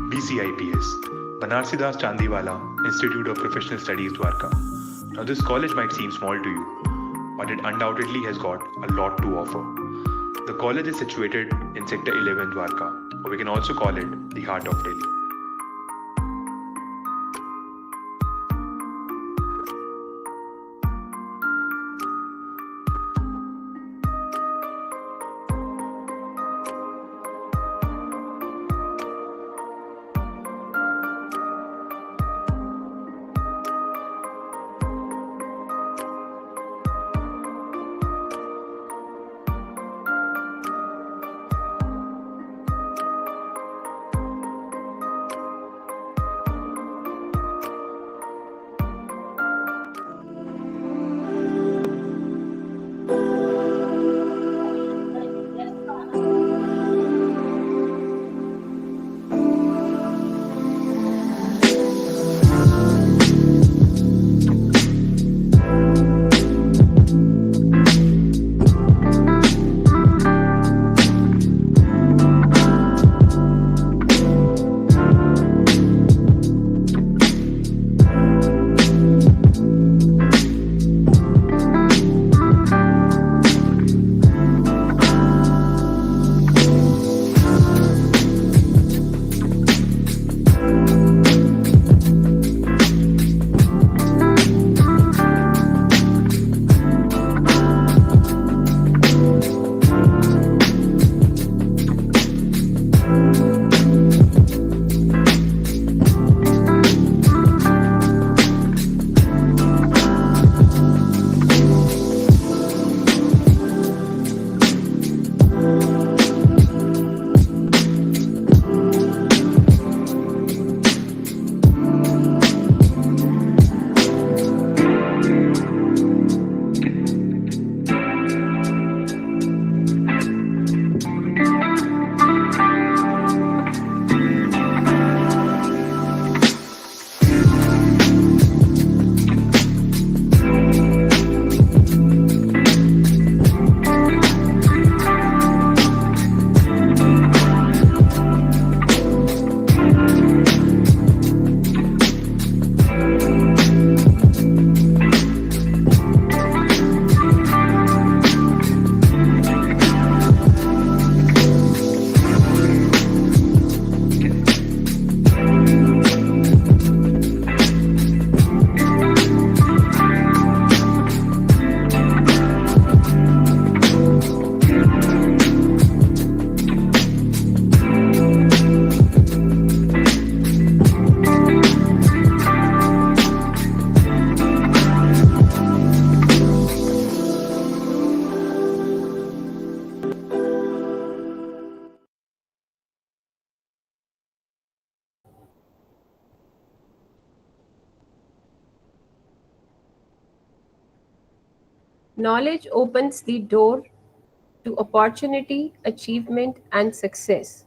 BCIPS, Banarsidas Chandiwala Institute of Professional Studies, Dwarka. Now, this college might seem small to you, but it undoubtedly has got a lot to offer. The college is situated in Sector 11, Dwarka, or we can also call it the heart of Delhi. Knowledge opens the door to opportunity, achievement, and success.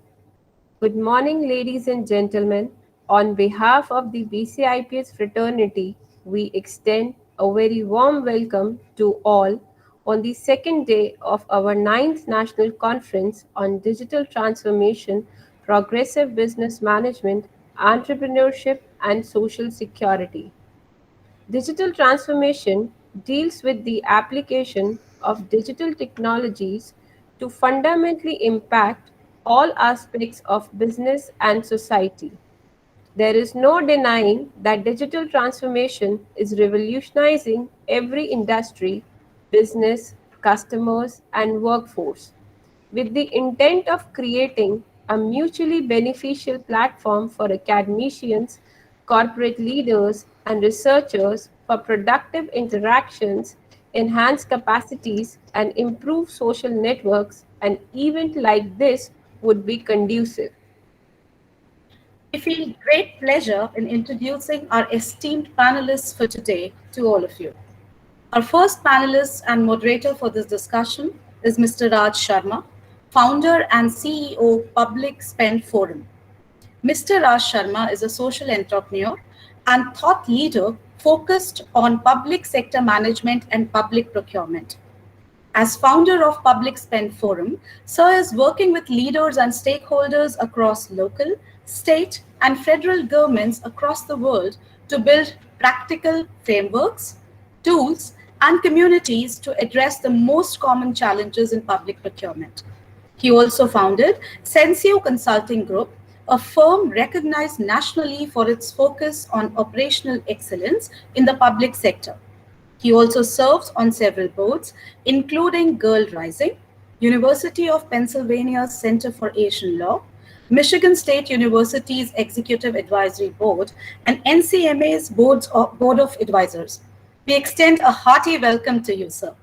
Good morning, ladies and gentlemen. On behalf of the BCIPS fraternity, we extend a very warm welcome to all on the second day of our ninth National Conference on Digital Transformation, Progressive Business Management, Entrepreneurship, and Social Security. Digital transformation deals with the application of digital technologies to fundamentally impact all aspects of business and society. There is no denying that digital transformation is revolutionizing every industry, business, customers, and workforce with the intent of creating a mutually beneficial platform for academicians, corporate leaders, and researchers for productive interactions, enhance capacities, and improve social networks. An event like this would be conducive. We feel great pleasure in introducing our esteemed panelists for today to all of you. Our first panelist and moderator for this discussion is Mr. Raj Sharma, founder and CEO, Public Spend Forum. Mr. Raj Sharma is a social entrepreneur and thought leader focused on public sector management and public procurement. As founder of Public Spend Forum, Sir is working with leaders and stakeholders across local, state, and federal governments across the world to build practical frameworks, tools, and communities to address the most common challenges in public procurement. He also founded Sensio Consulting Group, a firm recognized nationally for its focus on operational excellence in the public sector. He also serves on several boards, including Girl Rising, University of Pennsylvania's Center for Asian Law, Michigan State University's Executive Advisory Board, and NCMA's Board of Advisors. We extend a hearty welcome to you, sir.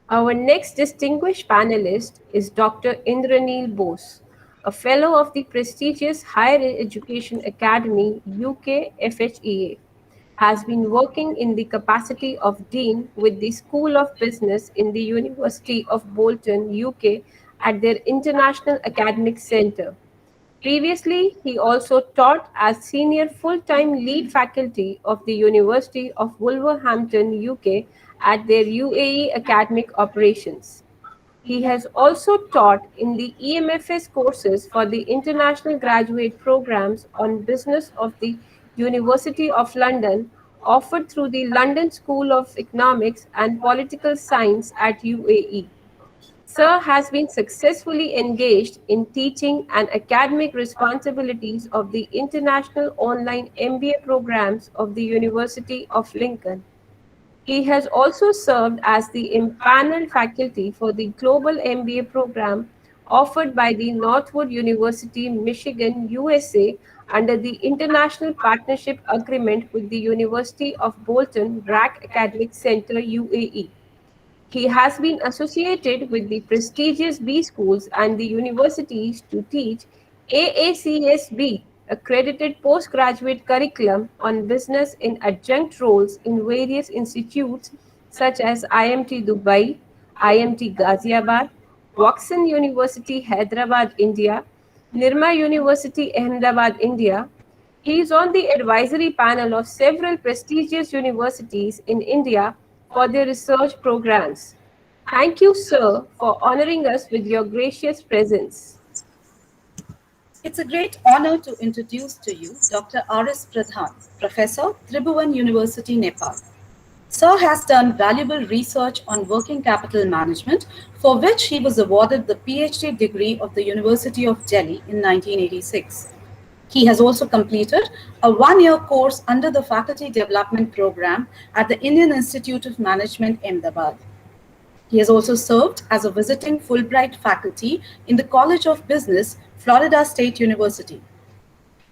Our next distinguished panelist is Dr. Indraneel Bose, a fellow of the prestigious Higher Education Academy UK FHEA. Has been working in the capacity of Dean with the School of Business in the University of Bolton, UK, at their International Academic Centre. Previously, he also taught as senior full-time lead faculty of the University of Wolverhampton, UK, at their UAE academic operations. He has also taught in the EMFS courses for the international graduate programs on business of the University of London, offered through the London School of Economics and Political Science at UAE. Sir has been successfully engaged in teaching and academic responsibilities of the international online MBA programs of the University of Lincoln. He has also served as the impaneled faculty for the Global MBA program offered by the Northwood University, Michigan, USA, under the International Partnership Agreement with the University of Bolton RAC Academic Center, UAE. He has been associated with the prestigious B schools and the universities to teach AACSB accredited postgraduate curriculum on business in adjunct roles in various institutes such as IMT Dubai, IMT Ghaziabad, Watson University Hyderabad, India, Nirma University Ahmedabad, India. He is on the advisory panel of several prestigious universities in India for their research programs. Thank you, sir, for honoring us with your gracious presence. It's a great honor to introduce to you Dr. R.S. Pradhan, Professor, Tribhuvan University, Nepal. Sir has done valuable research on working capital management, for which he was awarded the PhD degree of the University of Delhi in 1986. He has also completed a one-year course under the Faculty Development Program at the Indian Institute of Management, Ahmedabad. He has also served as a visiting Fulbright faculty in the College of Business, Florida State University.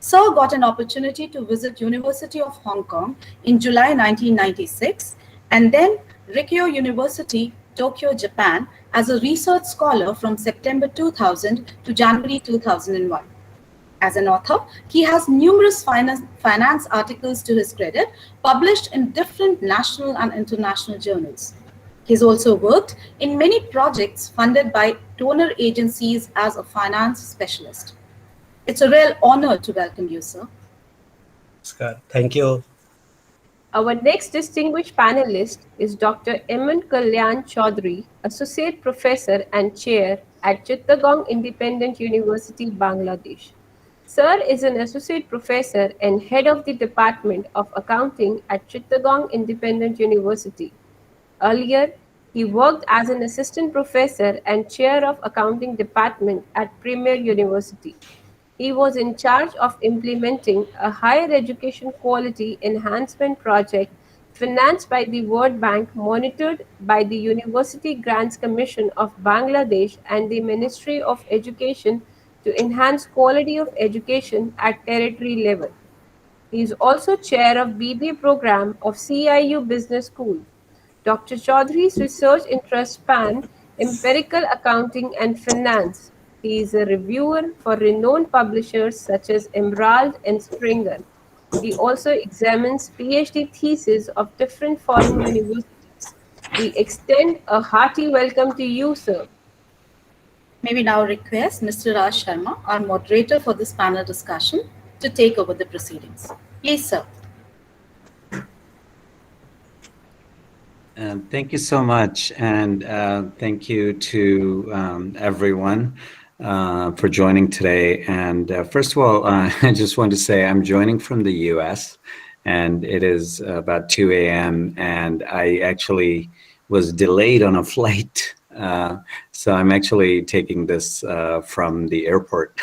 Sir got an opportunity to visit University of Hong Kong in July 1996 and then Rikyo University, Tokyo, Japan as a research scholar from September 2000 to January 2001. As an author, he has numerous finance articles to his credit, published in different national and international journals. He's also worked in many projects funded by donor agencies as a finance specialist. It's a real honor to welcome you, sir. Scott, thank you. Our next distinguished panelist is Dr. Eman Kalyan Chaudhary, Associate Professor and Chair at Chittagong Independent University, Bangladesh. Sir is an Associate Professor and Head of the Department of Accounting at Chittagong Independent University. Earlier, he worked as an Assistant Professor and Chair of Accounting Department at Premier University. He was in charge of implementing a higher education quality enhancement project financed by the World Bank, monitored by the University Grants Commission of Bangladesh and the Ministry of Education to enhance quality of education at territory level. He is also chair of BBA program of CIU Business School. Dr. Chaudhary's research interests span empirical accounting and finance. He is a reviewer for renowned publishers such as Emerald and Springer. He also examines PhD theses of different foreign universities. We extend a hearty welcome to you, sir. May we now request Mr. Raj Sharma, our moderator for this panel discussion, to take over the proceedings. Please, sir. Thank you so much, and thank you to everyone for joining today. And first of all, I just want to say I'm joining from the US, and it is about 2 a.m. and I actually was delayed on a flight. So I'm actually taking this from the airport.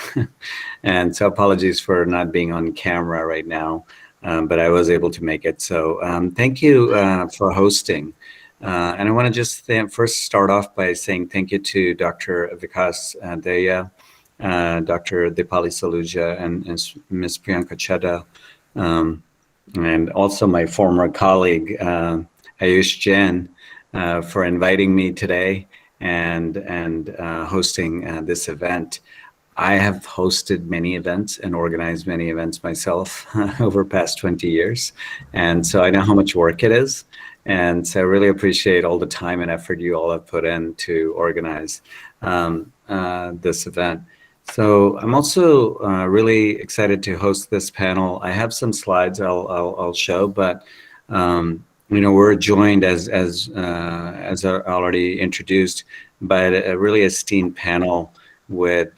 And so apologies for not being on camera right now, but I was able to make it. So thank you for hosting. And I want to just first start off by saying thank you to Dr. Vikas Deya, Dr. Dipali Saluja, and Ms. Priyanka Chadha, and also my former colleague, Ayush Jain, for inviting me today and hosting this event. I have hosted many events and organized many events myself over the past 20 years. And so I know how much work it is. And so I really appreciate all the time and effort you all have put in to organize this event. So I'm also really excited to host this panel. I have some slides I'll show, but you know, we're joined as already introduced by a really esteemed panel with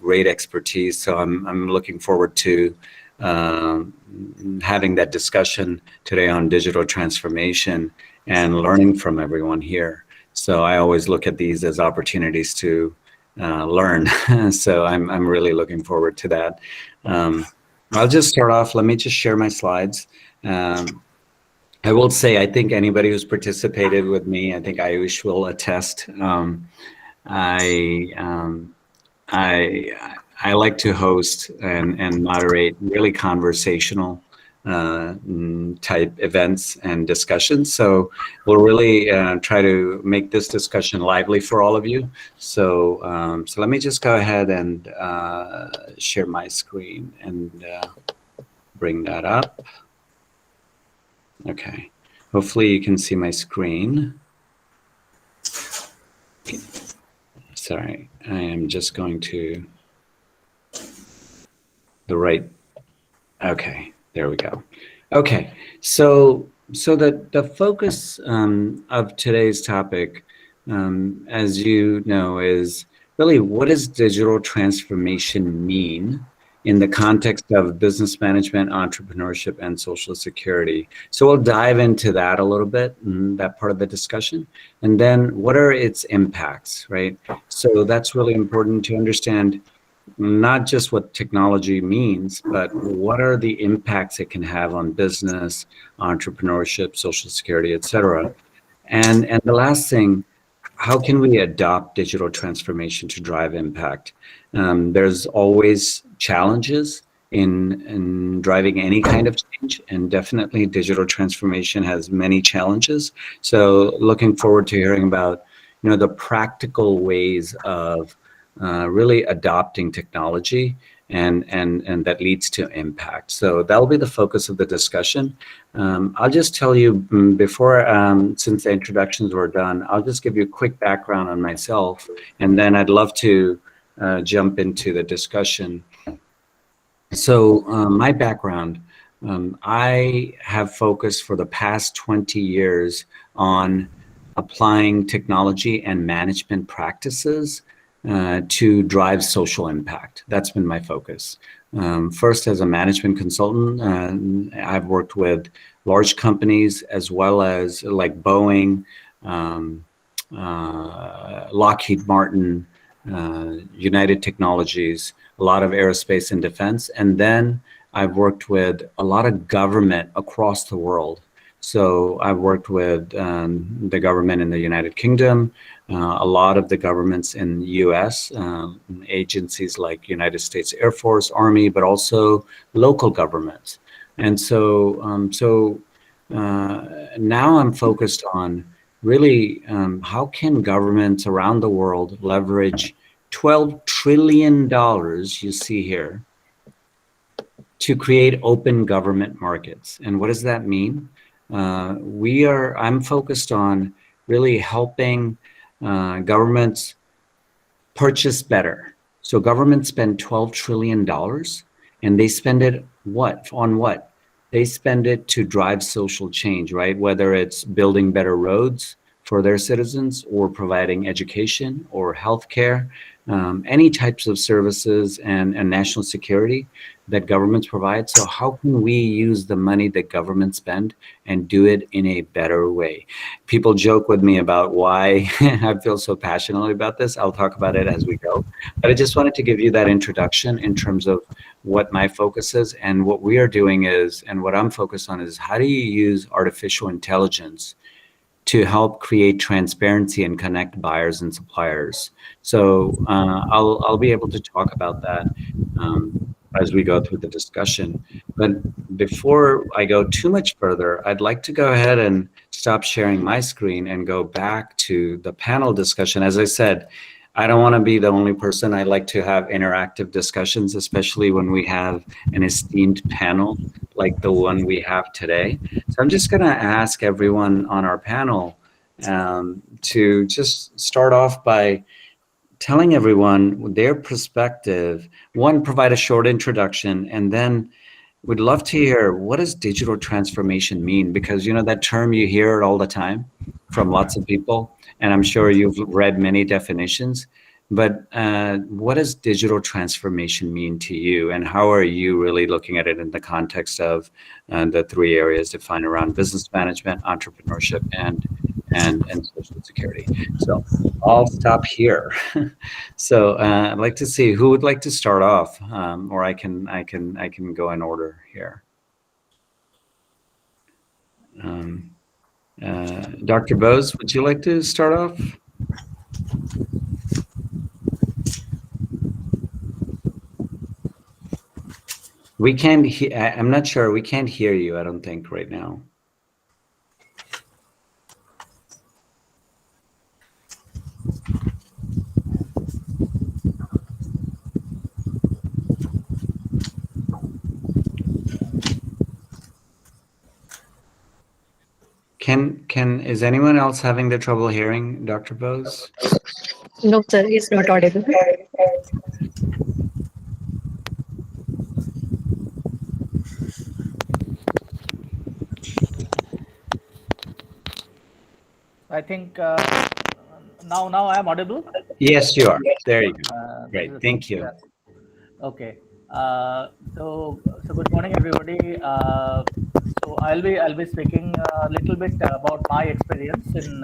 great expertise. So I'm looking forward to having that discussion today on digital transformation and learning from everyone here. So I always look at these as opportunities to learn. So I'm really looking forward to that. I'll just start off. Let me just share my slides. I will say, I think anybody who's participated with me, I think Ayush will attest. I like to host and moderate really conversational type events and discussions. So we'll really try to make this discussion lively for all of you. So, so let me just go ahead and share my screen and bring that up. Okay, hopefully you can see my screen. Sorry, I am just going to the right. Okay, there we go. Okay, so the focus of today's topic, as you know, is really what does digital transformation mean in the context of business management, entrepreneurship, and social security. So we'll dive into that a little bit, that part of the discussion. And then what are its impacts, right? So that's really important to understand not just what technology means, but what are the impacts it can have on business, entrepreneurship, social security, et cetera. And the last thing, how can we adopt digital transformation to drive impact? There's always challenges in driving any kind of change, and definitely digital transformation has many challenges. So looking forward to hearing about, you know, the practical ways of really adopting technology and that leads to impact. So that'll be the focus of the discussion. I'll just tell you before, since the introductions were done, I'll just give you a quick background on myself, and then I'd love to jump into the discussion. So my background, I have focused for the past 20 years on applying technology and management practices to drive social impact. That's been my focus. First, as a management consultant, I've worked with large companies as well as like Boeing, Lockheed Martin, United Technologies, a lot of aerospace and defense. And then I've worked with a lot of government across the world. So I've worked with the government in the United Kingdom, a lot of the governments in the US, agencies like United States Air Force, Army, but also local governments. And so, now I'm focused on really how can governments around the world leverage $12 trillion, you see here, to create open government markets. And what does that mean? I'm focused on really helping governments purchase better. So governments spend $12 trillion and they spend it on what? They spend it to drive social change, right? Whether it's building better roads for their citizens or providing education or healthcare, any types of services and national security that governments provide. So how can we use the money that governments spend and do it in a better way? People joke with me about why I feel so passionately about this. I'll talk about it as we go. But I just wanted to give you that introduction in terms of what my focus is, and what we are doing is, and what I'm focused on is, how do you use artificial intelligence to help create transparency and connect buyers and suppliers. So I'll be able to talk about that as we go through the discussion. But before I go too much further, I'd like to go ahead and stop sharing my screen and go back to the panel discussion. As I said, I don't want to be the only person. I like to have interactive discussions, especially when we have an esteemed panel like the one we have today. So I'm just going to ask everyone on our panel to just start off by telling everyone their perspective. One, provide a short introduction, and then we'd love to hear, what does digital transformation mean? Because you know that term, you hear it all the time from lots of people, and I'm sure you've read many definitions, but what does digital transformation mean to you, and how are you really looking at it in the context of the three areas defined around business management, entrepreneurship, and social security? So I'll stop here. So I'd like to see who would like to start off, or I can go in order here. Dr. Bose, would you like to start off? We can't I'm not sure. We can't hear you, I don't think, right now. Is anyone else having the trouble hearing Dr. Bose? No, sir, it's not audible. I think now I am audible. Yes, you are. There you go. Great, thank you. Yes. Okay. So good morning, everybody. So I'll be speaking a little bit about my experience in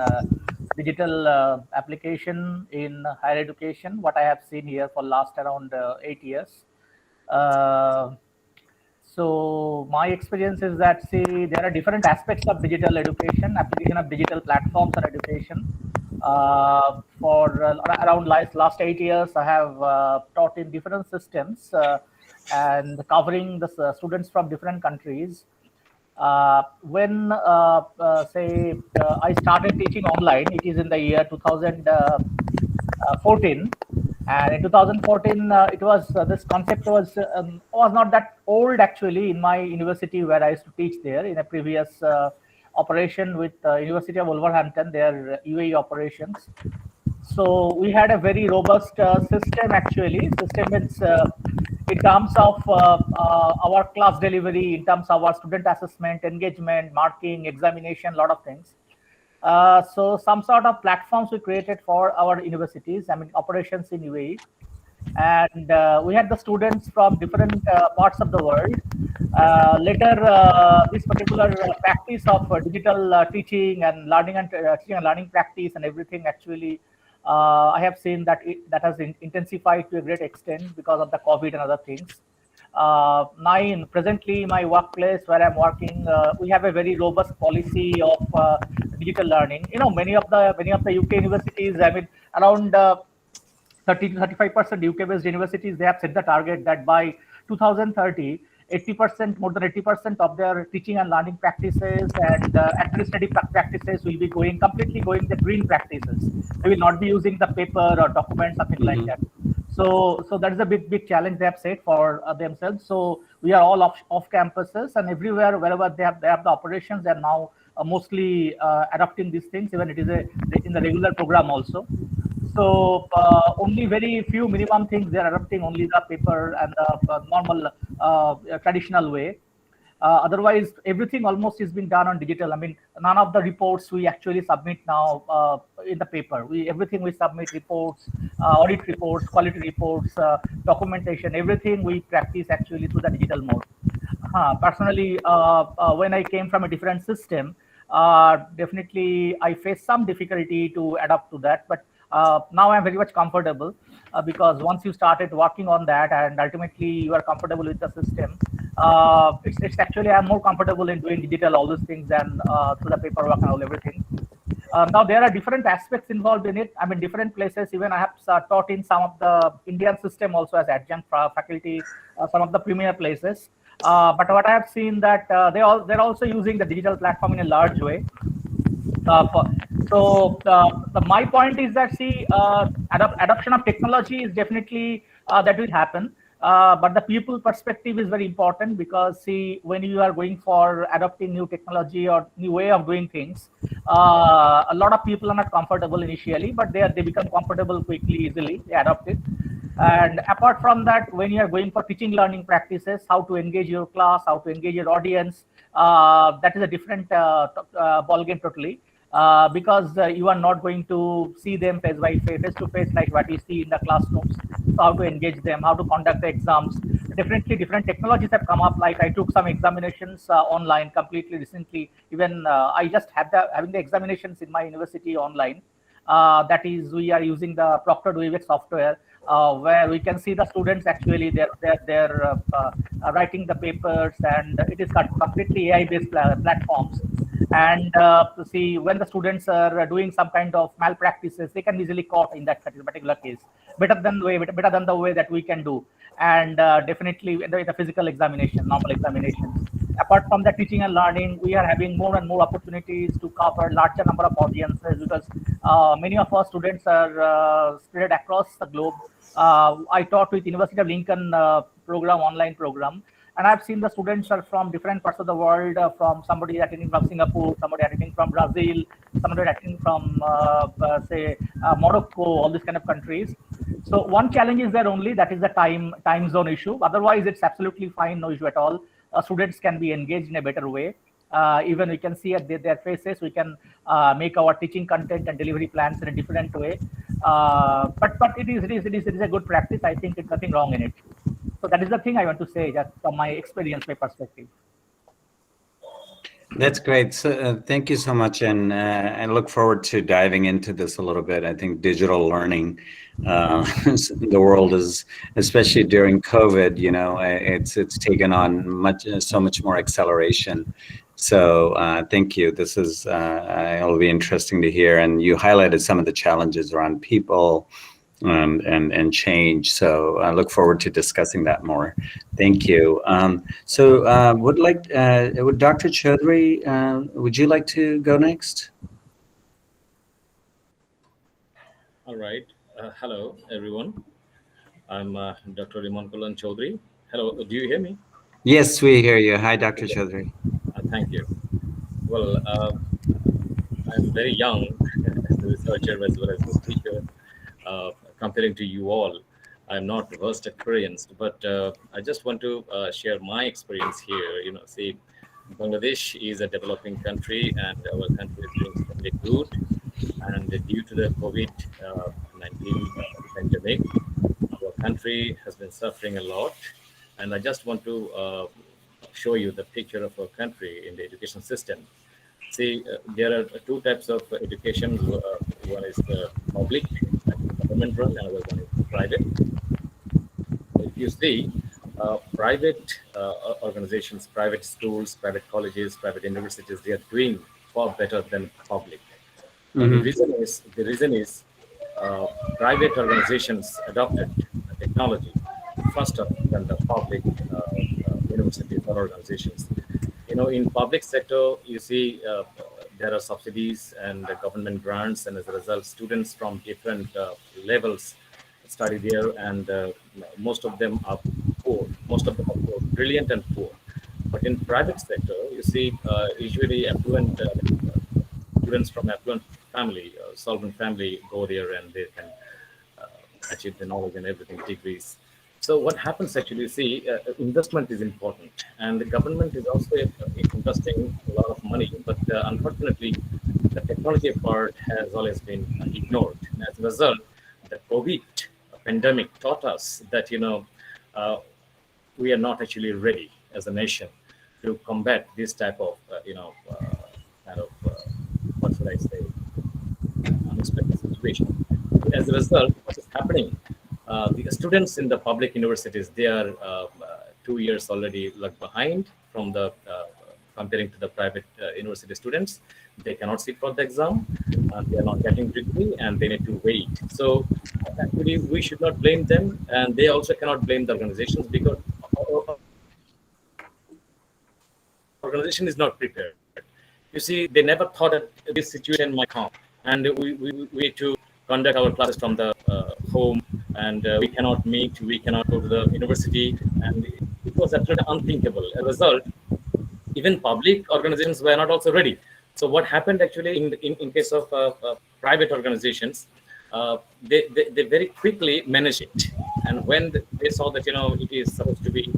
digital application in higher education, what I have seen here for last around 8 years. So my experience is that, see, there are different aspects of digital education, application of digital platforms for education. For around last 8 years, I have taught in different systems and covering the students from different countries. When I started teaching online, it is in the year 2014. And in 2014, it was this concept was not that old actually in my university where I used to teach there in a previous operation with University of Wolverhampton, their UAE operations. So we had a very robust system actually. System is in terms of our class delivery, in terms of our student assessment, engagement, marking, examination, lot of things. So some sort of platforms we created for our universities, I mean operations in UAE. And we had the students from different parts of the world. Later, this particular practice of digital teaching and learning and teaching and learning practice and everything actually, I have seen that that has intensified to a great extent because of the COVID and other things. Presently, my workplace where I'm working, we have a very robust policy of digital learning. You know, many of the UK universities, I mean, around 30 to 35% UK-based universities, they have set the target that by 2030, 80%, more than 80% of their teaching and learning practices and administrative practices will be completely going the green practices. They will not be using the paper or documents, something like that. So that is a big challenge they have set for themselves. So we are all off campuses, and everywhere, wherever they have the operations, they are now mostly adopting these things. Even it is in the regular program also. So only very few minimum things they are adopting, only the paper and the normal traditional way. Otherwise, everything almost is being done on digital. I mean, none of the reports we actually submit now in the paper. Everything we submit, reports, audit reports, quality reports, documentation, everything we practice actually through the digital mode. Personally, when I came from a different system, definitely I faced some difficulty to adapt to that. But now I'm very much comfortable because once you started working on that and ultimately you are comfortable with the system, it's actually I'm more comfortable in doing digital all these things than through the paperwork and all everything. Now there are different aspects involved in it. I mean, different places. Even I have taught in some of the Indian system also as adjunct faculty, some of the premier places. But what I have seen that they're also using the digital platform in a large way. My point is that adoption of technology is definitely that will happen. But the people perspective is very important because when you are going for adopting new technology or new way of doing things, a lot of people are not comfortable initially, but they become comfortable quickly, easily, they adopt it. And apart from that, when you are going for teaching learning practices, how to engage your class, how to engage your audience, that is a different ball game totally. Because you are not going to see them face to face like what you see in the classrooms. So how to engage them, how to conduct the exams. Definitely different technologies have come up. Like I took some examinations online completely recently. Even I just having the examinations in my university online. That is, we are using the proctored Webex software, where we can see the students actually they're writing the papers, and it is completely AI-based platforms. And see when the students are doing some kind of malpractices, they can easily caught in that particular case better than the way that we can do. And definitely the physical examination, normal examinations. Apart from the teaching and learning, we are having more and more opportunities to cover larger number of audiences because many of our students are spread across the globe. I taught with University of Lincoln online program. And I've seen the students are from different parts of the world, from somebody attending from Singapore, somebody attending from Brazil, somebody attending from, Morocco, all these kind of countries. So one challenge is there only, that is the time zone issue. Otherwise, it's absolutely fine, no issue at all. Students can be engaged in a better way. Even we can see at their faces, we can make our teaching content and delivery plans in a different way. But it is a good practice. I think it's nothing wrong in it. So that is the thing I want to say, just from my experience, my perspective. That's great. So, thank you so much, and I look forward to diving into this a little bit. I think digital learning, the world is, especially during COVID, you know, it's taken on so much more acceleration. So thank you. This is it'll be interesting to hear, and you highlighted some of the challenges around people and change. So I look forward to discussing that more. Thank you. Would Dr. Chaudhary, would you like to go next? All right. Hello, everyone. I'm Dr. Imankulan Chaudhary. Hello, do you hear me? Yes, we hear you. Hi, Dr. Chaudhary. Thank you. Well, I'm very young as a researcher as well as a teacher. Comparing to you all, I'm not versed experienced, but I just want to share my experience here. See, Bangladesh is a developing country, and our country is doing extremely good. And due to the COVID-19 pandemic, our country has been suffering a lot. And I just want to show you the picture of our country in the education system. See, there are two types of education. One is the public, that is government run, another one is private. If you see, private organizations, private schools, private colleges, private universities, they are doing far better than public. Now, Mm-hmm. the reason is private organizations adopted technology faster than the public universities or organizations. In public sector, you see there are subsidies and government grants, and as a result, students from different levels study there, and most of them are poor. Most of them are poor, brilliant and poor. But in private sector, you see usually affluent students from affluent family, solvent family go there and they can achieve the knowledge and everything, degrees. So what happens actually, you see, investment is important, and the government is also investing a lot of money, but unfortunately, the technology part has always been ignored. And as a result, the COVID pandemic taught us that uh, we are not actually ready as a nation to combat this type of kind of what should I say, unexpected situation. As a result, what is happening? The students in the public universities, they are 2 years already lag behind from the comparing to the private university students. They cannot sit for the exam, and they are not getting degree, and they need to wait. So actually, we should not blame them, and they also cannot blame the organizations, because organization is not prepared. You see, they never thought that this situation might come, and we need to conduct our classes from the home, and we cannot meet, we cannot go to the university, and it was absolutely unthinkable. As a result, even public organizations were not also ready. So what happened actually in case of private organizations, they very quickly managed it. And when they saw that it is supposed to be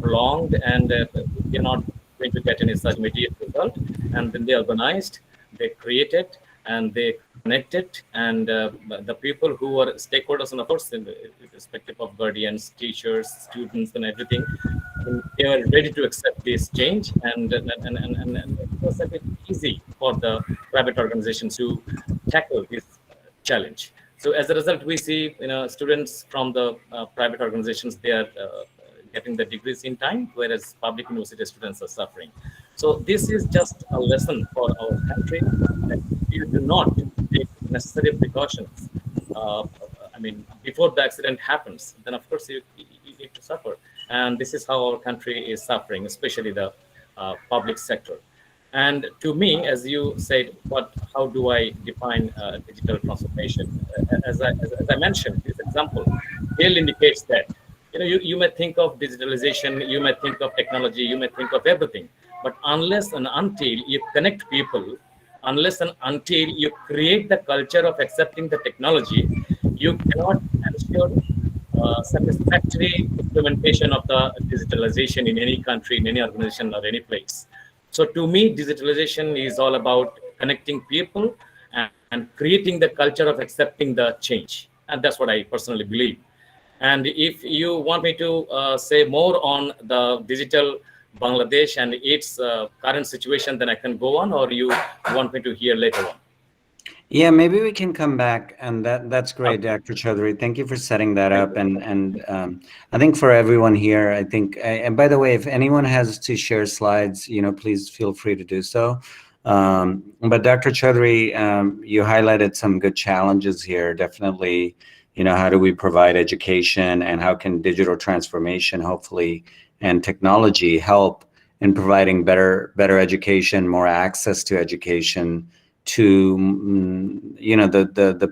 prolonged, and they're not going to get any such immediate result, and then they organized, they created, and they connected, and the people who were stakeholders, and of course, in the respective of guardians, teachers, students, and everything, they were ready to accept this change, and it was a bit easy for the private organizations to tackle this challenge. So as a result, we see students from the private organizations, they are getting the degrees in time, whereas public university students are suffering. So this is just a lesson for our country that you do not take necessary precautions. I mean, before the accident happens, then of course you need to suffer. And this is how our country is suffering, especially the public sector. And to me, as you said, how do I define digital transformation? As I mentioned, this example clearly indicates that you may think of digitalization, you may think of technology, you may think of everything, but unless and until you connect people, unless and until you create the culture of accepting the technology, you cannot ensure satisfactory implementation of the digitalization in any country, in any organization, or any place. So to me, digitalization is all about connecting people and creating the culture of accepting the change. And that's what I personally believe. And if you want me to say more on the digital Bangladesh and its current situation, then I can go on, or you want me to hear later on? Yeah, maybe we can come back, and that's great, Dr. Chaudhary. Thank you for setting that up, and I think for everyone here, I think, and by the way, if anyone has to share slides, please feel free to do so. But Dr. Chaudhary, you highlighted some good challenges here. Definitely, how do we provide education, and how can digital transformation, hopefully, and technology help in providing better education, more access to education the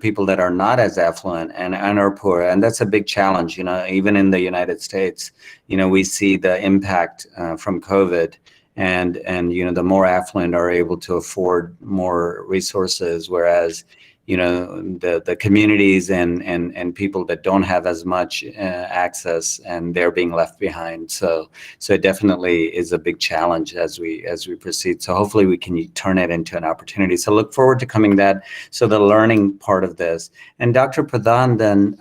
people that are not as affluent and are poor. And that's a big challenge. Even in the United States, we see the impact from COVID, and the more affluent are able to afford more resources, whereas the communities and people that don't have as much access, and they're being left behind. So it definitely is a big challenge as we proceed. So hopefully we can turn it into an opportunity. So look forward to coming that. So the learning part of this. And Dr. Pradhan, then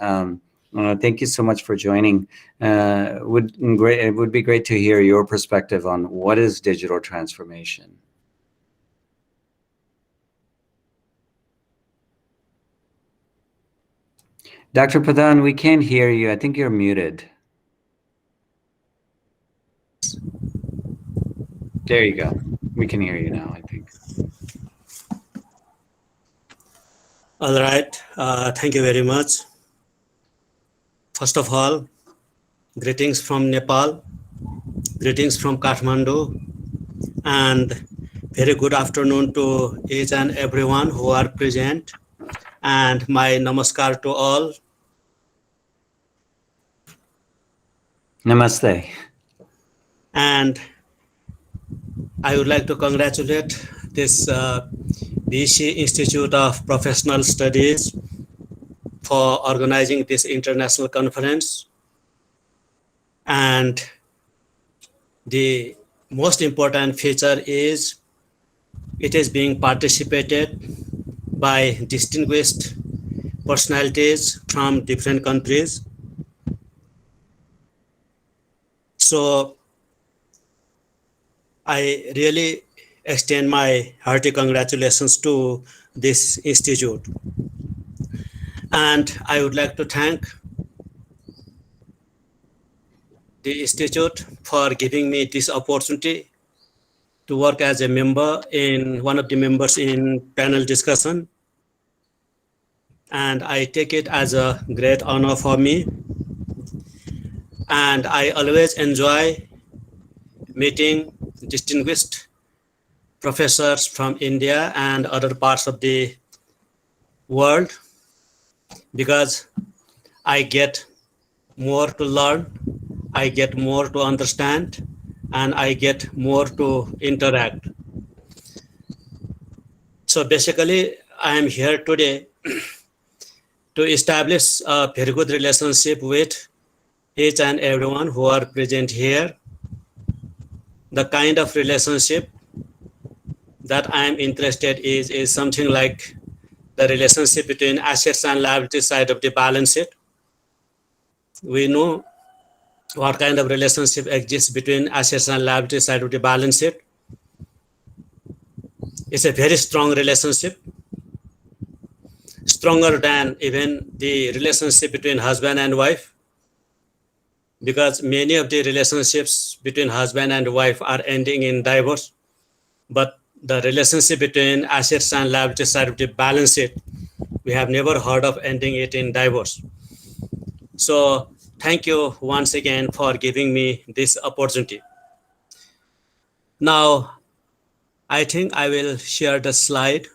thank you so much for joining. It would be great to hear your perspective on what is digital transformation. Dr. Pradhan, we can't hear you. I think you're muted. There you go. We can hear you now, I think. All right. Thank you very much. First of all, greetings from Nepal, greetings from Kathmandu, and very good afternoon to each and everyone who are present. And my namaskar to all. Namaste. And I would like to congratulate this BC Institute of Professional Studies for organizing this international conference. And the most important feature is it is being participated by distinguished personalities from different countries. So I really extend my hearty congratulations to this institute. And I would like to thank the institute for giving me this opportunity to work as a member one of the members in panel discussion. And I take it as a great honor for me. And I always enjoy meeting distinguished professors from India and other parts of the world, because I get more to learn, I get more to understand, and I get more to interact. So basically, I am here today to establish a very good relationship with each and everyone who are present here. The kind of relationship that I am interested in is something like the relationship between assets and liabilities side of the balance sheet. We know what kind of relationship exists between assets and liabilities side of the balance sheet. It's a very strong relationship, stronger than even the relationship between husband and wife, because many of the relationships between husband and wife are ending in divorce, but the relationship between assets and liabilities side of the balance sheet, we have never heard of ending it in divorce. So thank you once again for giving me this opportunity. Now, I think I will share the slide.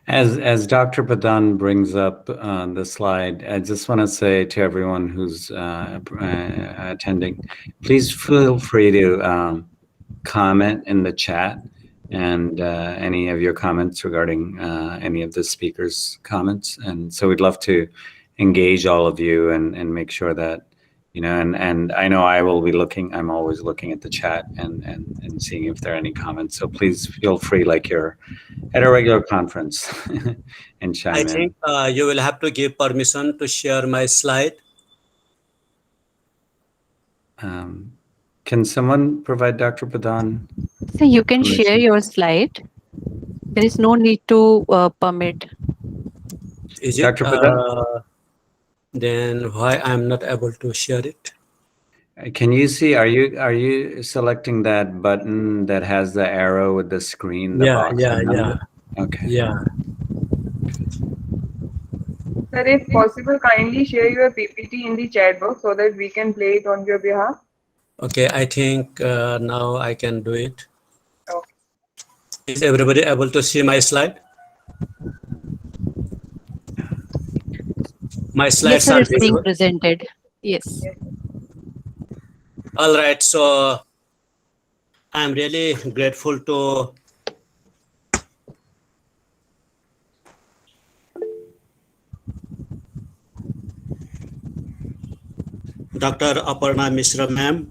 As Dr. Pradhan brings up the slide, I just want to say to everyone who's attending, please feel free to comment in the chat, and any of your comments regarding any of the speakers' comments. And so we'd love to engage all of you and make sure that, and I know I will be looking, I'm always looking at the chat and seeing if there are any comments. So please feel free, like you're at a regular conference, and chime in. I think you will have to give permission to share my slide. Can someone provide Dr. Pradhan? So you can permission? share your slide. There is no need to permit. Is it? Dr. Patel? Then why I'm not able to share it? Can you see, are you selecting that button that has the arrow with the screen, the box? Yeah. Okay. Yeah. Sir, if possible, kindly share your PPT in the chat box so that we can play it on your behalf. Okay, I think now I can do it. Okay. Is everybody able to see my slide? My Yes, slides sir, are it's being visible. presented. Yes. All right, so I'm really grateful to Dr. Aparna Mishra ma'am,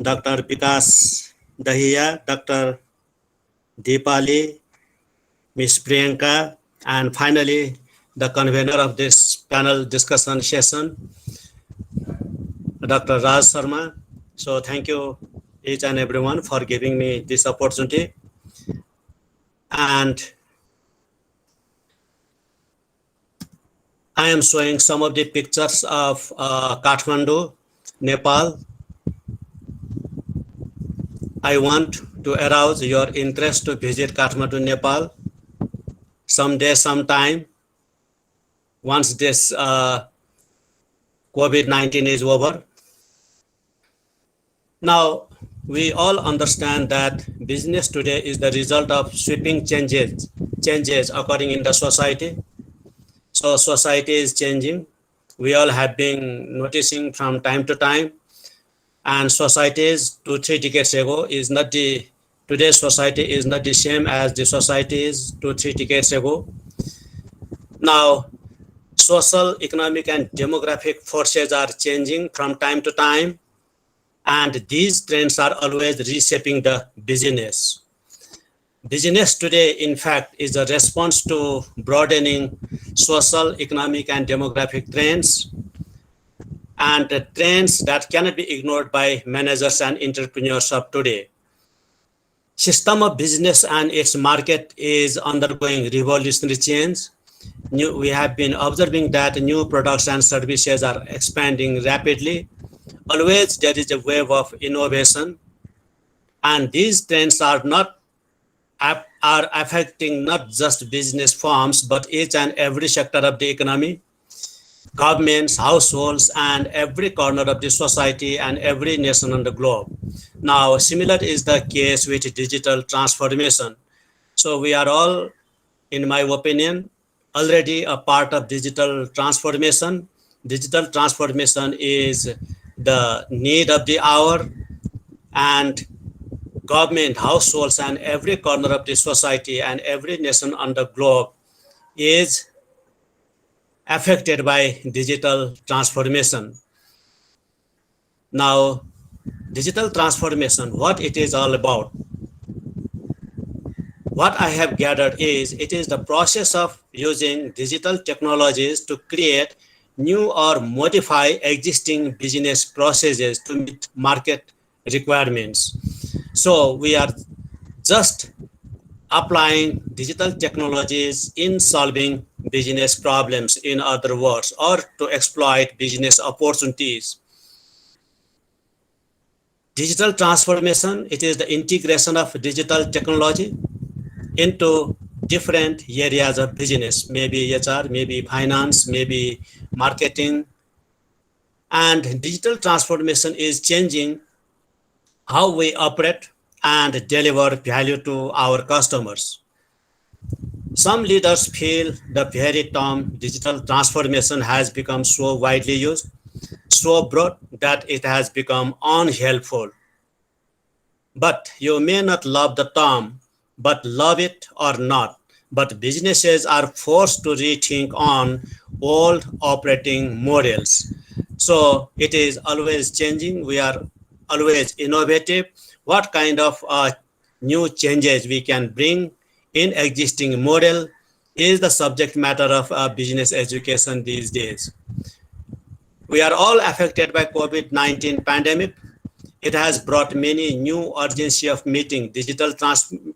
Dr. Vikas Dahiya, Dr. Deepali, Ms. Priyanka, and finally the convener of this panel discussion session, Dr. Raj Sharma. So thank you each and everyone for giving me this opportunity. And I am showing some of the pictures of Kathmandu, Nepal. I want to arouse your interest to visit Kathmandu, Nepal someday, sometime, once this COVID-19 is over. Now, we all understand that business today is the result of sweeping changes occurring in the society. So society is changing. We all have been noticing from time to time, and societies 2-3 decades ago is not the today's society is not the same as the societies 2-3 decades ago. Now, social, economic, and demographic forces are changing from time to time, and these trends are always reshaping the business. Business today, in fact, is a response to broadening social, economic, and demographic trends, and the trends that cannot be ignored by managers and entrepreneurs of today. System of business and its market is undergoing revolutionary change. We have been observing that new products and services are expanding rapidly. Always there is a wave of innovation, and these trends are affecting not just business firms, but each and every sector of the economy, governments, households, and every corner of the society and every nation on the globe. Now, similar is the case with digital transformation. So we are all, in my opinion, already a part of digital transformation. Digital transformation is the need of the hour, and government, households, and every corner of the society and every nation on the globe is affected by digital transformation. Now, digital transformation, what it is all about? What I have gathered is it is the process of using digital technologies to create new or modify existing business processes to meet market requirements. So we are just applying digital technologies in solving business problems, in other words, or to exploit business opportunities. Digital transformation, it is the integration of digital technology into different areas of business, maybe HR, maybe finance, maybe marketing. And digital transformation is changing how we operate and deliver value to our customers. Some leaders feel the very term digital transformation has become so widely used, so broad that it has become unhelpful. But you may not love the term, but love it or not. But businesses are forced to rethink on old operating models. So it is always changing. We are always innovative. What kind of new changes we can bring in existing model is the subject matter of business education these days. We are all affected by COVID-19 pandemic. It has brought many new urgency of meeting digital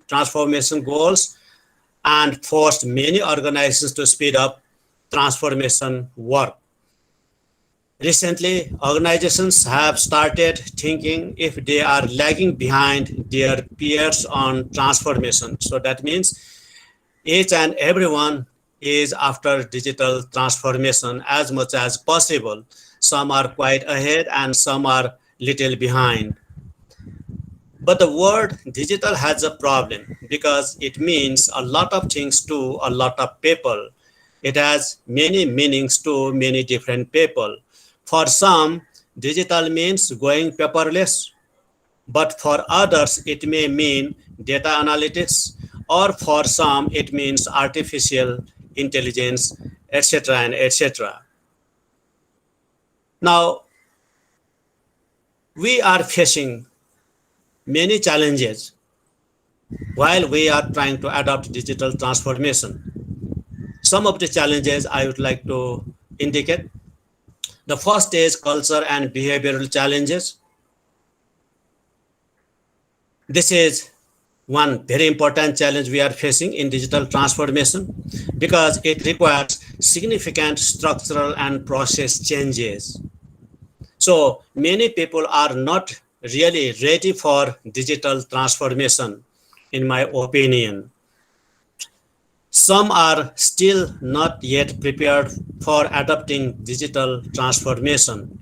transformation goals and forced many organizations to speed up transformation work. Recently, organizations have started thinking if they are lagging behind their peers on transformation. So that means each and everyone is after digital transformation as much as possible. Some are quite ahead and some are little behind. But the word digital has a problem because it means a lot of things to a lot of people. It has many meanings to many different people. For some, digital means going paperless, but for others, it may mean data analytics, or for some, it means artificial intelligence, etc. and etc. Now, we are facing many challenges while we are trying to adopt digital transformation. Some of the challenges I would like to indicate. The first is culture and behavioral challenges. This is one very important challenge we are facing in digital transformation because it requires significant structural and process changes. So many people are not really ready for digital transformation, in my opinion. Some are still not yet prepared for adopting digital transformation.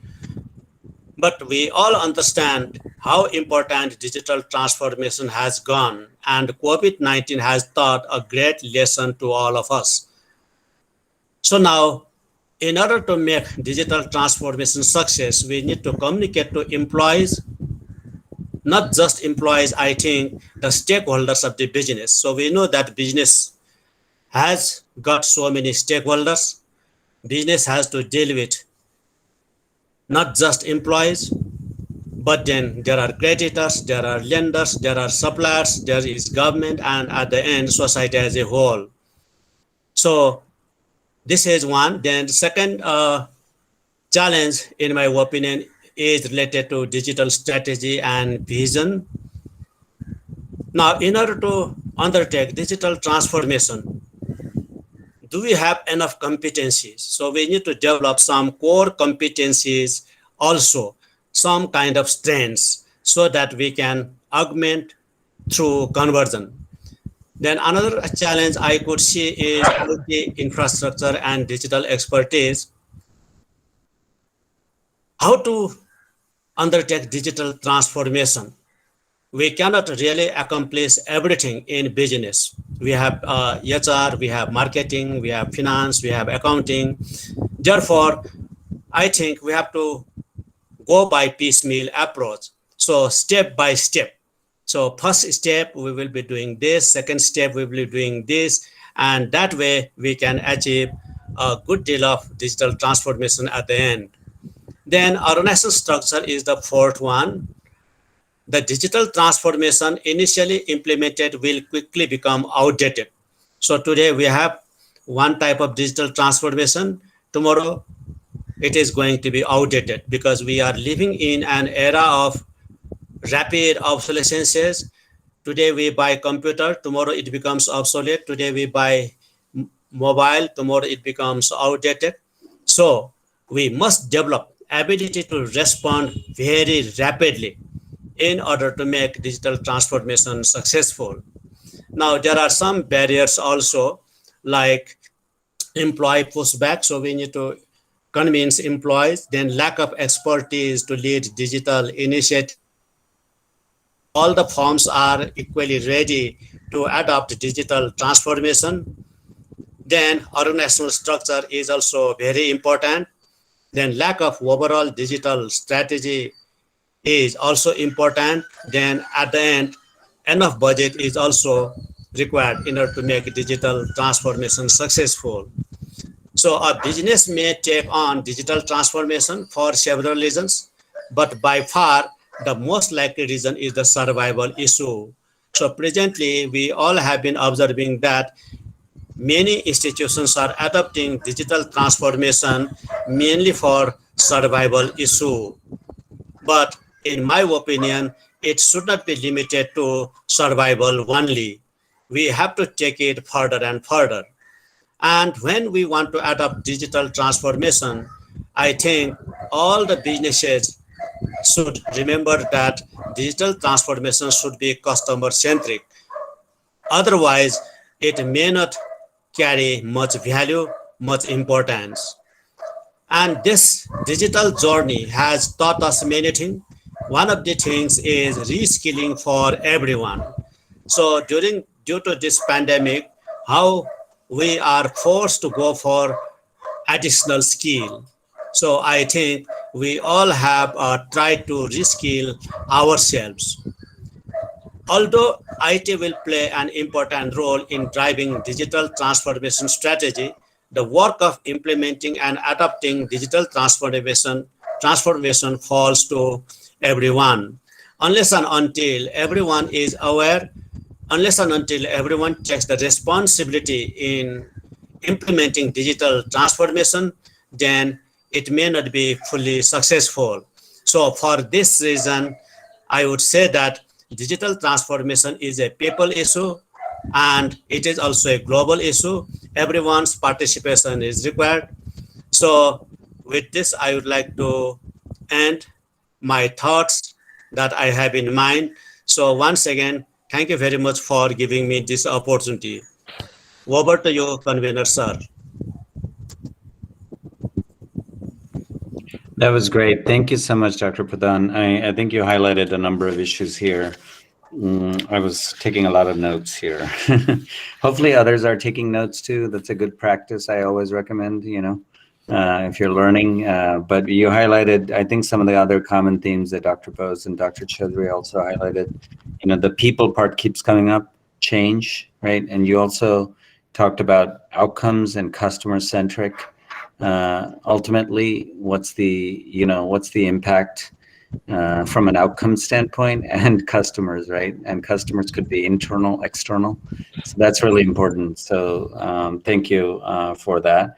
But we all understand how important digital transformation has gone, and COVID-19 has taught a great lesson to all of us. So now, in order to make digital transformation success, we need to communicate to employees, not just employees, I think the stakeholders of the business. So we know that business has got so many stakeholders. Business has to deal with not just employees, but then there are creditors, there are lenders, there are suppliers, there is government, and at the end, society as a whole. So this is one. Then the second challenge, in my opinion, is related to digital strategy and vision. Now, in order to undertake digital transformation, do we have enough competencies? So we need to develop some core competencies, also some kind of strengths, so that we can augment through conversion. Then another challenge I could see is IT infrastructure and digital expertise. How to undertake digital transformation? We cannot really accomplish everything in business. We have HR, we have marketing, we have finance, we have accounting. Therefore, I think we have to go by piecemeal approach. So step by step. So first step, we will be doing this. Second step, we will be doing this. And that way we can achieve a good deal of digital transformation at the end. Then organizational structure is the fourth one. The digital transformation initially implemented will quickly become outdated. So today we have one type of digital transformation. Tomorrow it is going to be outdated because we are living in an era of rapid obsolescences. Today we buy computer, tomorrow it becomes obsolete. Today we buy mobile, tomorrow it becomes outdated. So we must develop ability to respond very rapidly in order to make digital transformation successful. Now, there are some barriers also, like employee pushback. So we need to convince employees, then lack of expertise to lead digital initiatives. All the firms are equally ready to adopt digital transformation. Then organizational structure is also very important. Then lack of overall digital strategy is also important. Then at the end, enough budget is also required in order to make digital transformation successful. So a business may take on digital transformation for several reasons, but by far the most likely reason is the survival issue. So presently, we all have been observing that many institutions are adopting digital transformation mainly for survival issue. But in my opinion, it should not be limited to survival only. we have to take it further and further. And when we want to adopt digital transformation, I think all the businesses should remember that digital transformation should be customer centric. Otherwise, it may not carry much value, much importance. And this digital journey has taught us many things. One of the things is reskilling for everyone. So due to this pandemic, how we are forced to go for additional skill. So I think we all have tried to reskill ourselves. Although IT will play an important role in driving digital transformation strategy, the work of implementing and adopting digital transformation falls to everyone. Unless and until everyone is aware, unless and until everyone takes the responsibility in implementing digital transformation, then it may not be fully successful. So for this reason, I would say that digital transformation is a people issue and it is also a global issue. Everyone's participation is required. So with this, I would like to end my thoughts that I have in mind. So once again, thank you very much for giving me this opportunity. Over to you, convener, sir. That was great. Thank you so much, Dr. Pradhan. I think you highlighted a number of issues here. I was taking a lot of notes here. Hopefully others are taking notes too. That's a good practice. I always recommend, if you're learning. But you highlighted, I think, some of the other common themes that Dr. Bose and Dr. Chaudhary also highlighted. The people part keeps coming up, change, right? And you also talked about outcomes and customer centric. Ultimately, what's the impact from an outcome standpoint, and customers, right? And customers could be internal, external. So that's really important. So thank you for that.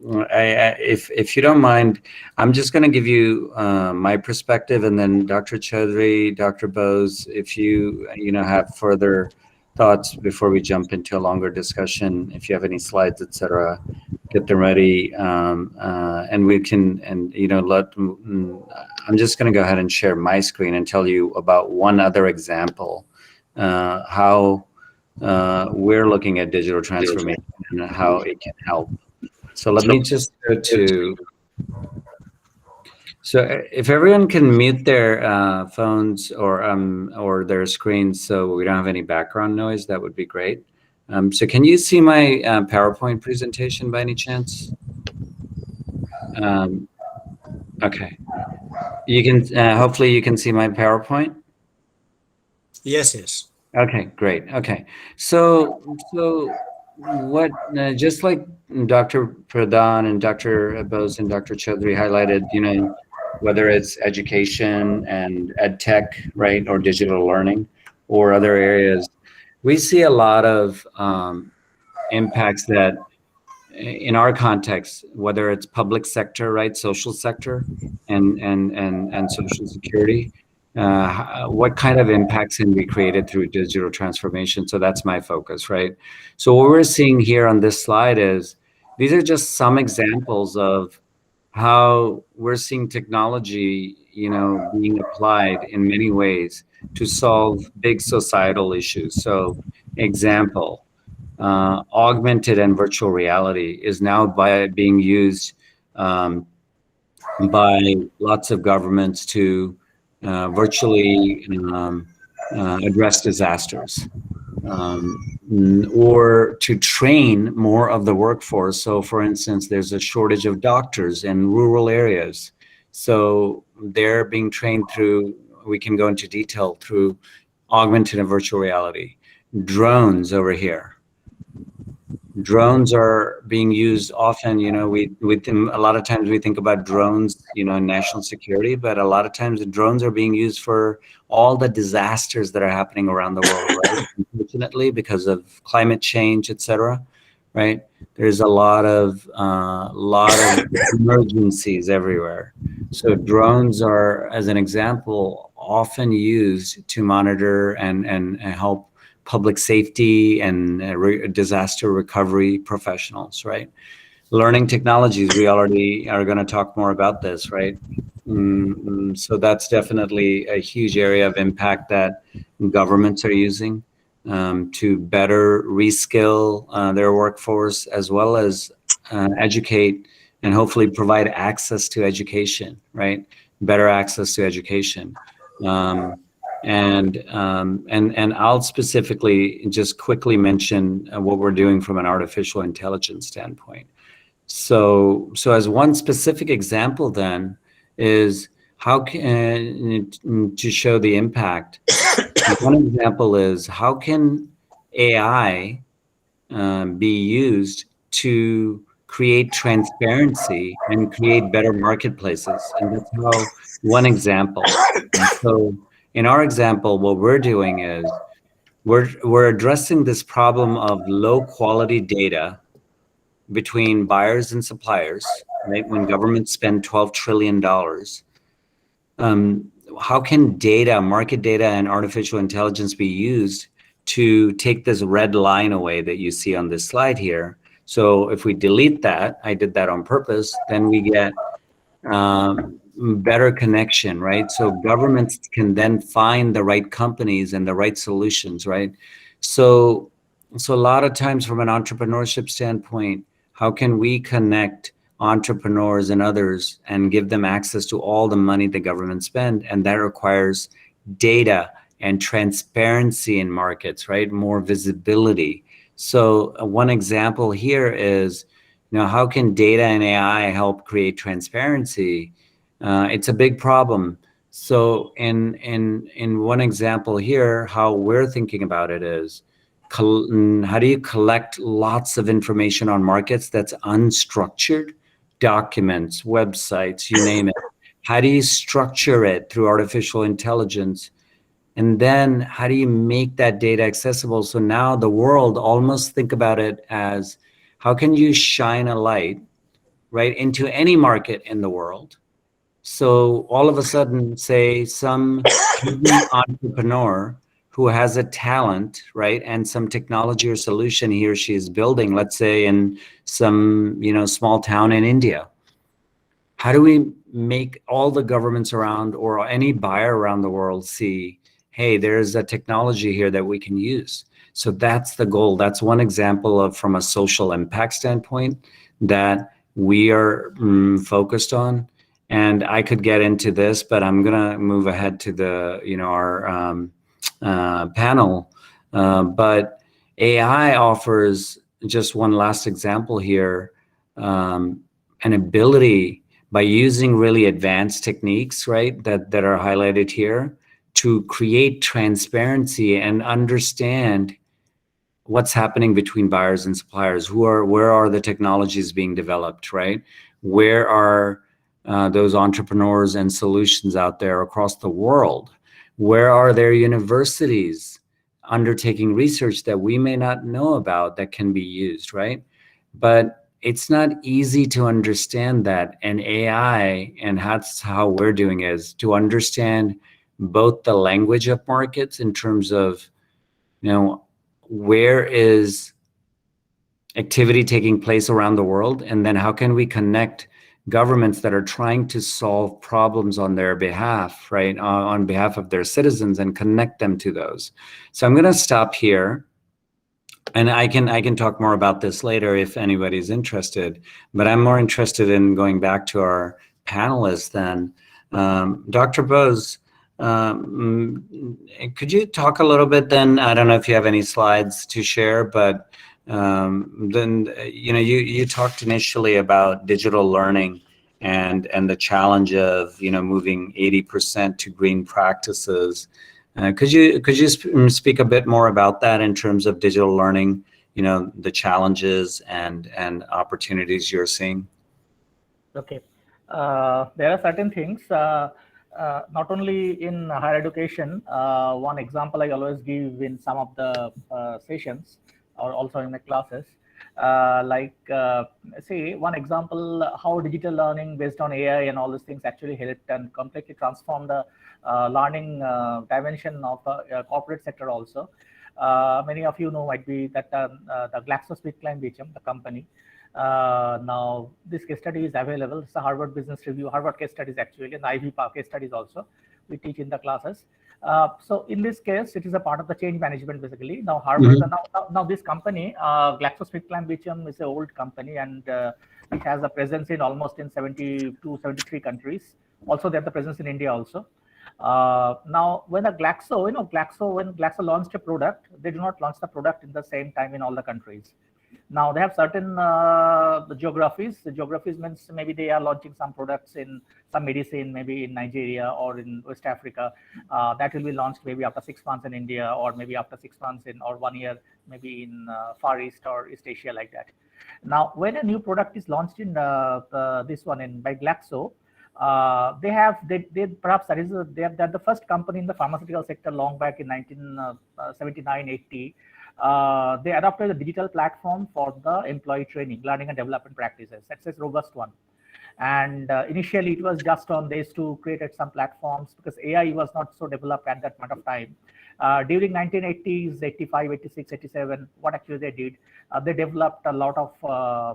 If you don't mind, I'm just going to give you my perspective, and then Dr. Chaudhary, Dr. Bose, if you have further thoughts before we jump into a longer discussion, if you have any slides, etc., get them ready, and we can, I'm just going to go ahead and share my screen and tell you about one other example, how we're looking at digital transformation and how it can help. So let me just go to, so if everyone can mute their phones or their screens so we don't have any background noise, that would be great. So can you see my PowerPoint presentation by any chance? Okay. You can, hopefully you can see my PowerPoint? Yes, yes. Okay, great. Okay. So what, just like Dr. Pradhan and Dr. Bose and Dr. Chaudhary highlighted, whether it's education and ed tech, right, or digital learning or other areas, we see a lot of impacts that in our context, whether it's public sector, right, social sector and social security, what kind of impacts can be created through digital transformation? So that's my focus, right? So what we're seeing here on this slide is, these are just some examples of how we're seeing technology, being applied in many ways to solve big societal issues. So example, augmented and virtual reality is now being used by lots of governments to virtually address disasters, or to train more of the workforce. So for instance, there's a shortage of doctors in rural areas. So they're being trained through, we can go into detail, through augmented and virtual reality. Drones over here. Drones are being used often, a lot of times we think about drones, in national security, but a lot of times the drones are being used for all the disasters that are happening around the world, right? Unfortunately, because of climate change, etc., right? There's a lot of emergencies everywhere. So drones are, as an example, often used to monitor and help public safety and disaster recovery professionals, right? Learning technologies, we already are going to talk more about this, right? So that's definitely a huge area of impact that governments are using to better reskill their workforce, as well as educate and hopefully provide access to education, right? Better access to education. And I'll specifically just quickly mention what we're doing from an artificial intelligence standpoint. So as one specific example then is how can, to show the impact, one example is how can AI be used to create transparency and create better marketplaces? And that's how one example. And so in our example, what we're doing is we're addressing this problem of low quality data between buyers and suppliers, right? When governments spend $12 trillion, how can data, market data and artificial intelligence be used to take this red line away that you see on this slide here? So if we delete that, I did that on purpose, then we get better connection, right? So governments can then find the right companies and the right solutions, right? So a lot of times from an entrepreneurship standpoint, how can we connect entrepreneurs and others and give them access to all the money the government spend? And that requires data and transparency in markets, right? More visibility. So one example here is, how can data and AI help create transparency? It's a big problem. So in one example here, how we're thinking about it is, how do you collect lots of information on markets that's unstructured? Documents, websites, you name it. How do you structure it through artificial intelligence? And then how do you make that data accessible? So now the world, almost think about it as, how can you shine a light, right, into any market in the world? So all of a sudden, say some entrepreneur who has a talent, right, and some technology or solution he or she is building, let's say in some, small town in India. How do we make all the governments around or any buyer around the world see, hey, there's a technology here that we can use? So that's the goal. That's one example of, from a social impact standpoint, that we are focused on. And I could get into this, but I'm gonna move ahead to the, our panel. But AI offers, just one last example here, an ability, by using really advanced techniques, right, that are highlighted here, to create transparency and understand what's happening between buyers and suppliers. Where are the technologies being developed, right? Where are those entrepreneurs and solutions out there across the world? Where are there universities undertaking research that we may not know about that can be used, right? But it's not easy to understand that. And AI, and that's how we're doing, is to understand both the language of markets in terms of, where is activity taking place around the world, and then how can we connect governments that are trying to solve problems on their behalf, right, on behalf of their citizens, and connect them to those. So I'm going to stop here, and I can talk more about this later if anybody's interested, but I'm more interested in going back to our panelists then. Dr. Bose, could you talk a little bit then? I don't know if you have any slides to share, but then you talked initially about digital learning and the challenge of moving 80% to green practices. Could you speak a bit more about that in terms of digital learning, the challenges and opportunities you're seeing? Okay, there are certain things. Not only in higher education, one example I always give in some of the sessions or also in the classes, say one example, how digital learning based on AI and all these things actually helped and completely transformed the learning dimension of the corporate sector also. Many of you know might be that the GlaxoSmithKline the company. Now this case study is available. It's a Harvard Business Review, Harvard case studies actually, and Ivy Park case studies also. We teach in the classes. So in this case, it is a part of the change management basically. Now Harvard, now this company, GlaxoSmithKline is an old company, and it has a presence in almost in 72, 73 countries. Also, they have the presence in India also. Now, when when Glaxo launched a product, they do not launch the product in the same time in all the countries. Now they have certain geographies. The geographies means maybe they are launching some products in some medicine, maybe in Nigeria or in West Africa. That will be launched maybe after 6 months in India, or maybe after 6 months or 1 year, maybe in Far East or East Asia, like that. Now, when a new product is launched in this one by Glaxo, they perhaps they're the first company in the pharmaceutical sector long back in 1979-80. They adopted a digital platform for the employee training, learning and development practices. That's a robust one. And initially, it was just on these to create some platforms because AI was not so developed at that point of time. During 1980s, 85, 86, 87, what actually they did, they developed a lot of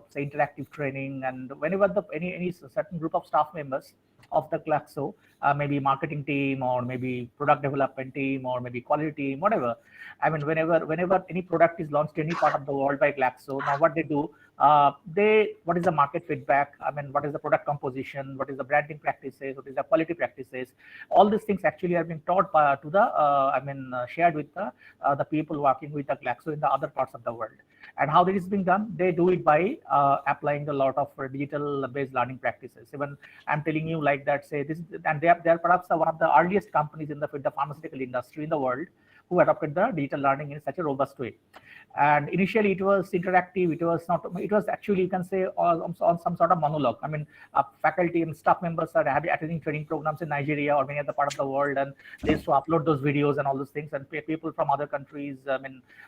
say interactive training, and whenever any certain group of staff members of the Glaxo, maybe marketing team or maybe product development team or maybe quality team, whatever. I mean, whenever any product is launched in any part of the world by Glaxo, now what they do, what is the market feedback? I mean, what is the product composition? What is the branding practices? What is the quality practices? All these things actually are being taught to the, shared with the people working with the Glaxo in the other parts of the world. And how this is being done? They do it by applying a lot of digital-based learning practices. Even I'm telling you like that, say this, and they are perhaps one of the earliest companies in the pharmaceutical industry in the world who adopted the digital learning in such a robust way. And initially it was interactive. It was actually, you can say, on some sort of monologue. I mean, faculty and staff members are attending training programs in Nigeria or many other part of the world, and they used to upload those videos and all those things, and people from other countries,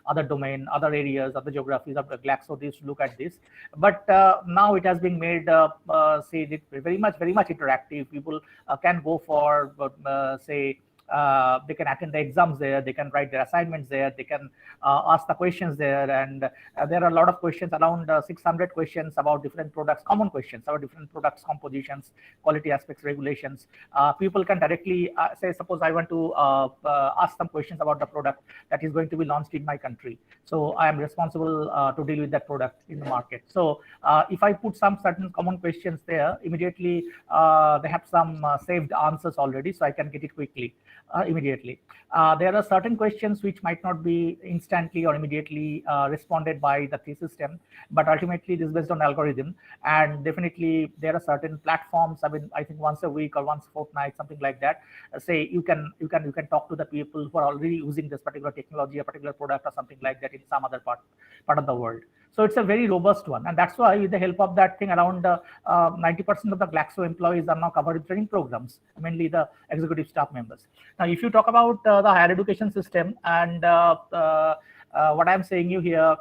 other domain, other areas, other geographies of the Glaxo, they used to look at this. But now it has been made, say, very much interactive. People can go for, say, they can attend the exams there, they can write their assignments there, they can ask the questions there, and there are a lot of questions, around 600 questions about different products, common questions about different products, compositions, quality aspects, regulations. People can directly say, suppose I want to ask some questions about the product that is going to be launched in my country. So I am responsible to deal with that product in the market. So if I put some certain common questions there, immediately they have some saved answers already, so I can get it quickly. Immediately. There are certain questions which might not be instantly or immediately responded by the system, but ultimately this is based on algorithm, and definitely there are certain platforms. I mean, I think once a week or once a fortnight, something like that. Say you can talk to the people who are already using this particular technology, a particular product or something like that in some other part of the world. So it's a very robust one, and that's why with the help of that thing, around 90% of the Glaxo employees are now covered in training programs, mainly the executive staff members. Now, if you talk about the higher education system and what I'm saying you here,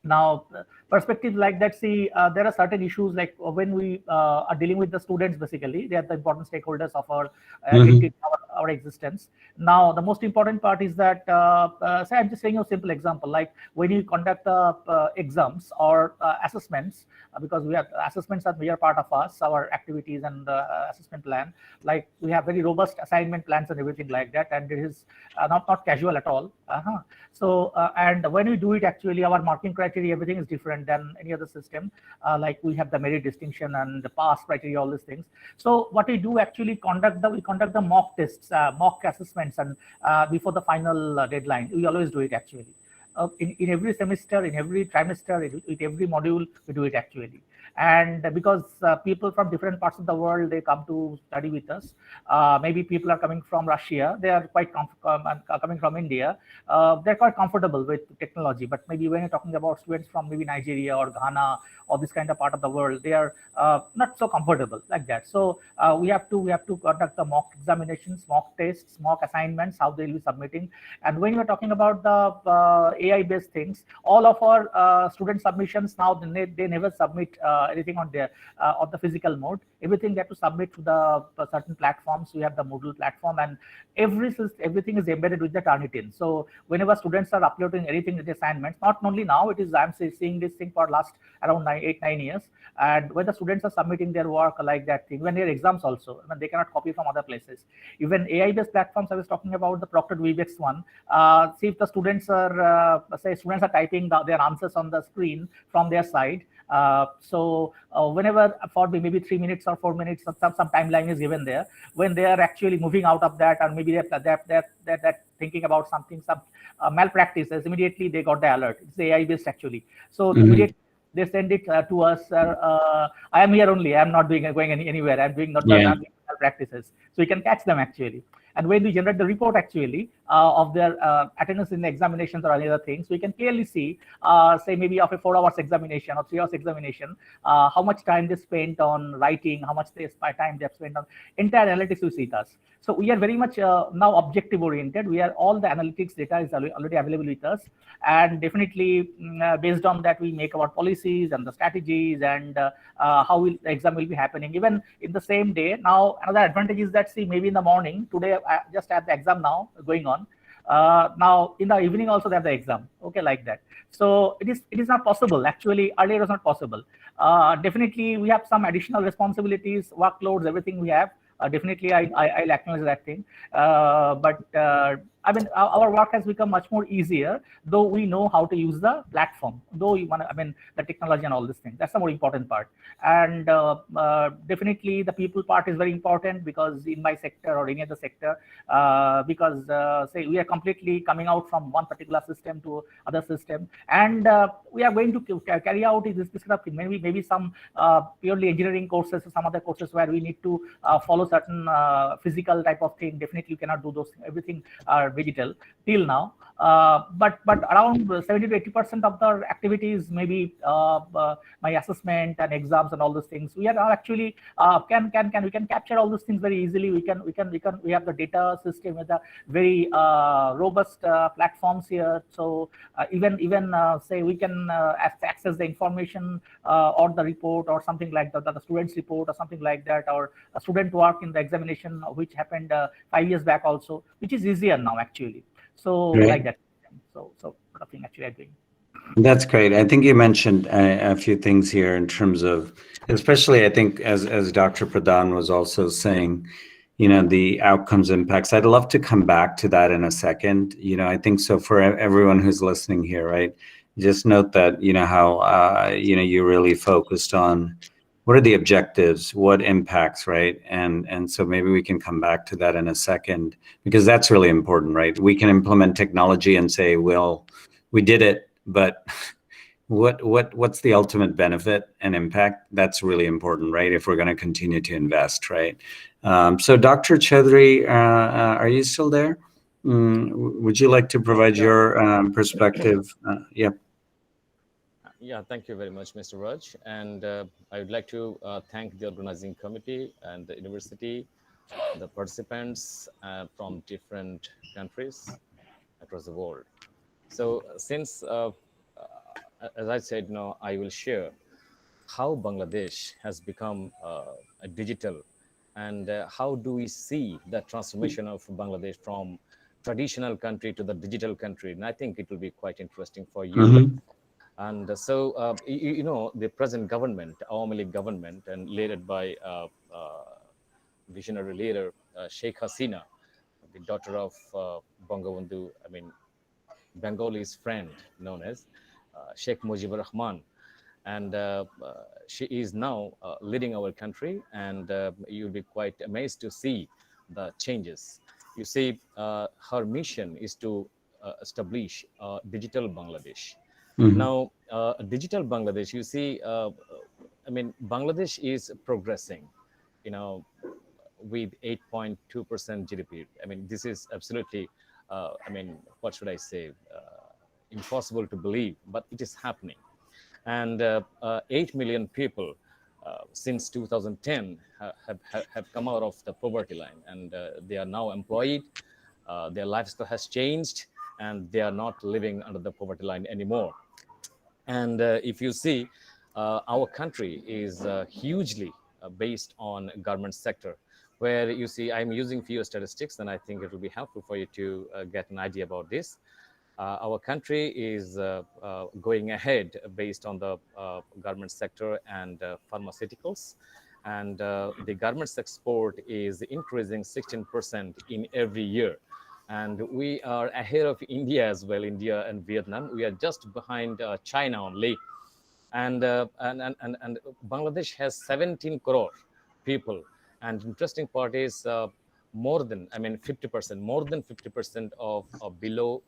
now perspectives like that, see, there are certain issues like when we are dealing with the students, basically, they are the important stakeholders of our existence. Now, the most important part is that, say, I'm just saying a simple example, like when you conduct exams or assessments, because we have assessments are a major part of our activities and assessment plan. Like we have very robust assignment plans and everything like that, and it is not casual at all. So, and when we do it, actually, our marking criteria, everything is different than any other system. Like we have the merit distinction and the pass criteria, all these things. So what we do actually we conduct the mock tests, mock assessments, and before the final deadline. We always do it actually. In every semester, in every trimester, with every module, we do it actually. And because people from different parts of the world, they come to study with us. Maybe people are coming from Russia, they are quite coming from India, they're quite comfortable with technology. But maybe when you're talking about students from maybe Nigeria or Ghana or this kind of part of the world, they are not so comfortable like that. So we have to conduct the mock examinations, mock tests, mock assignments, how they'll be submitting. And when you're talking about the AI-based things, all of our student submissions now, they never submit anything on the physical mode. everything they have to submit to the certain platforms. We have the Moodle platform, and everything is embedded with the Turnitin. So whenever students are uploading anything in the assignments, not only now, it is I'm seeing this thing for last around 9 years, and when the students are submitting their work like that thing, when their exams also, when they cannot copy from other places, even AI-based platforms I was talking about, the Proctored Webex one. See if the students are students are typing their answers on the screen from their side. Whenever for maybe 3 minutes or 4 minutes, some timeline is given there. When they are actually moving out of that, or maybe they're thinking about some malpractices, immediately they got the alert. It's AI based actually. So immediately they send it to us. I am here only. I am not going anywhere. I'm doing not malpractices. So you can catch them actually. And when we generate the report actually of their attendance in the examinations or any other things, we can clearly see, say maybe of a 4 hours examination or 3 hours examination, how much time they spent on writing, how much time they have spent on entire analytics we see it as. So we are very much now objective oriented. We are all the analytics data is already available with us, and definitely based on that we make our policies and the strategies and how the exam will be happening even in the same day. Now another advantage is that, see, maybe in the morning today I just have the exam now going on. Now in the evening also they have the exam, okay, like that. So it is not possible actually. Earlier it was not possible. Definitely we have some additional responsibilities, workloads, everything we have. Definitely I'll acknowledge that thing, but I mean our work has become much more easier, though we know how to use the platform, though the technology and all these things. That's the more important part. And definitely the people part is very important, because in my sector or any other sector, because say we are completely coming out from one particular system to other system, and we are going to carry out this kind of thing. Maybe some purely engineering courses or some other courses where we need to follow certain physical type of thing. Definitely you cannot do those. Everything are digital till now, but around 70 to 80% of the activities, maybe my assessment and exams and all those things, we are actually we can capture all those things very easily. We have the data system with a very robust platforms here. So even say we can access the information or the report or something like that, the student's report or something like that, or a student work in the examination which happened 5 years back also, which is easier now actually. So like that. So sort of thing actually I'm doing. That's great. I think you mentioned a few things here in terms of, especially I think as Dr. Pradhan was also saying, the outcomes impacts. I'd love to come back to that in a second. I think so for everyone who's listening here, right? Just note that, how, you really focused on what are the objectives, what impacts, right? And so maybe we can come back to that in a second, because that's really important, right? We can implement technology and say, well, we did it, but what's the ultimate benefit and impact? That's really important, right? If we're going to continue to invest, right? So Dr. Chaudhary, are you still there? Would you like to provide your perspective? Yeah. Yeah, thank you very much, Mr. Raj. And I would like to thank the organizing committee and the university, the participants from different countries across the world. So since, as I said, I will share how Bangladesh has become a digital, and how do we see the transformation of Bangladesh from traditional country to the digital country. And I think it will be quite interesting for you. And so, the present government, Awami League government, and led by visionary leader Sheikh Hasina, the daughter of Bangabandhu, Bengali friend known as Sheikh Mujibur Rahman. And she is now leading our country, and you'll be quite amazed to see the changes. You see, her mission is to establish digital Bangladesh. Now, digital Bangladesh, you see, Bangladesh is progressing, with 8.2% GDP. This is absolutely, what should I say, impossible to believe, but it is happening. And 8 million people since 2010 have come out of the poverty line, and they are now employed. Their lifestyle has changed, and they are not living under the poverty line anymore. And if you see, our country is hugely based on government sector, where you see I'm using few statistics, and I think it will be helpful for you to get an idea about this. Our country is going ahead based on the government sector and pharmaceuticals. And the government's export is increasing 16% in every year. And we are ahead of India as well, India and Vietnam. We are just behind China only. And Bangladesh has 17 crore people. And interesting part is more than, I mean, 50%, more than 50% of below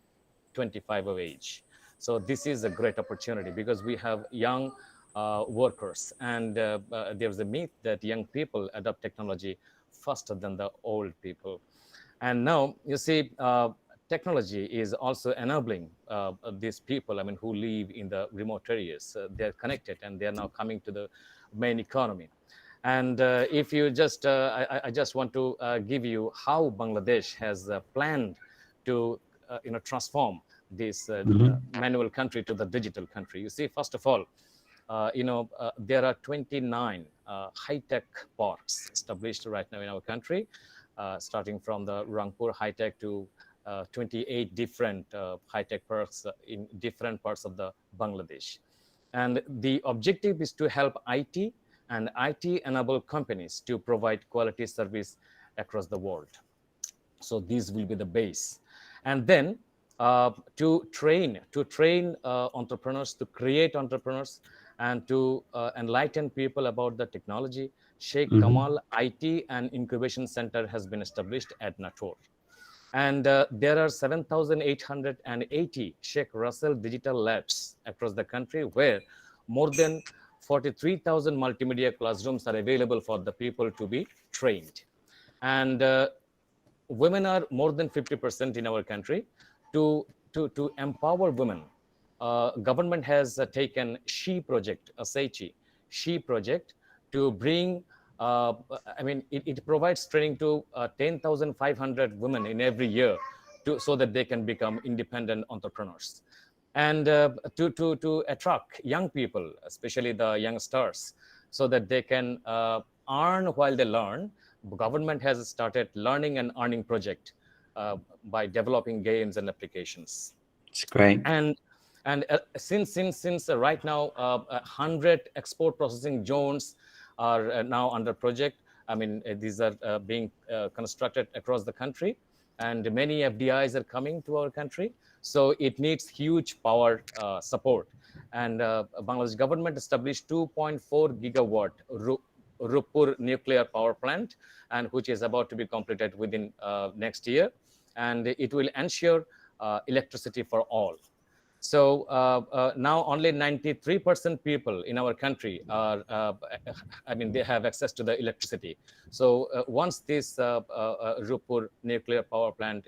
25 of age. So this is a great opportunity because we have young workers, and there's a myth that young people adopt technology faster than the old people. And now you see, technology is also enabling these people, I mean, who live in the remote areas. They're connected and they're now coming to the main economy. And if you just, I just want to give you how Bangladesh has planned to, transform this manual country to the digital country. You see, first of all, there are 29 high-tech parks established right now in our country, starting from the Rangpur high-tech to 28 different high-tech parks in different parts of the Bangladesh. And the objective is to help IT and IT-enabled companies to provide quality service across the world. So these will be the base. And then to train entrepreneurs, to create entrepreneurs, and to enlighten people about the technology, Sheikh Kamal IT and Incubation Center has been established at Nator. And there are 7,880 Sheikh Russell Digital Labs across the country, where more than 43,000 multimedia classrooms are available for the people to be trained. And women are more than 50% in our country. To empower women, government has taken She Project, She Project, to bring, it provides training to 10,500 women in every year so that they can become independent entrepreneurs. And to attract young people, especially the young stars, so that they can earn while they learn. Government has started learning and earning project by developing games and applications. It's great. And since right now 100 export processing zones are now under project. I mean, these are being constructed across the country, and many FDIs are coming to our country. So it needs huge power support. And Bangladesh government established 2.4 gigawatt Rupur nuclear power plant, and which is about to be completed within next year. And it will ensure electricity for all. So now only 93% people in our country are, they have access to the electricity. So once this Rupur nuclear power plant,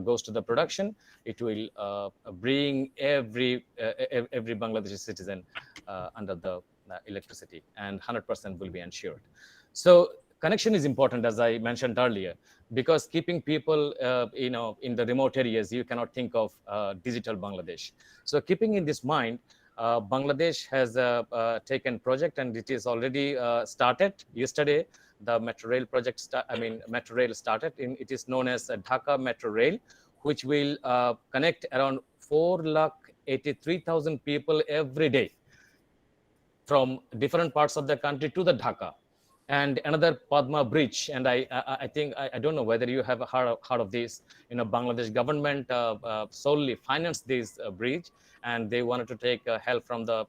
goes to the production, it will bring every Bangladeshi citizen under the electricity, and 100% will be ensured. So connection is important, as I mentioned earlier, because keeping people, in the remote areas, you cannot think of digital Bangladesh. So keeping in this mind, Bangladesh has taken project, and it is already started. Yesterday, the Metro Rail project, Metro Rail started. It is known as Dhaka Metro Rail, which will connect around 483,000 people every day from different parts of the country to the Dhaka. And another Padma bridge, and I think, I don't know whether you have heard of this. Bangladesh government solely financed this bridge, and they wanted to take help from the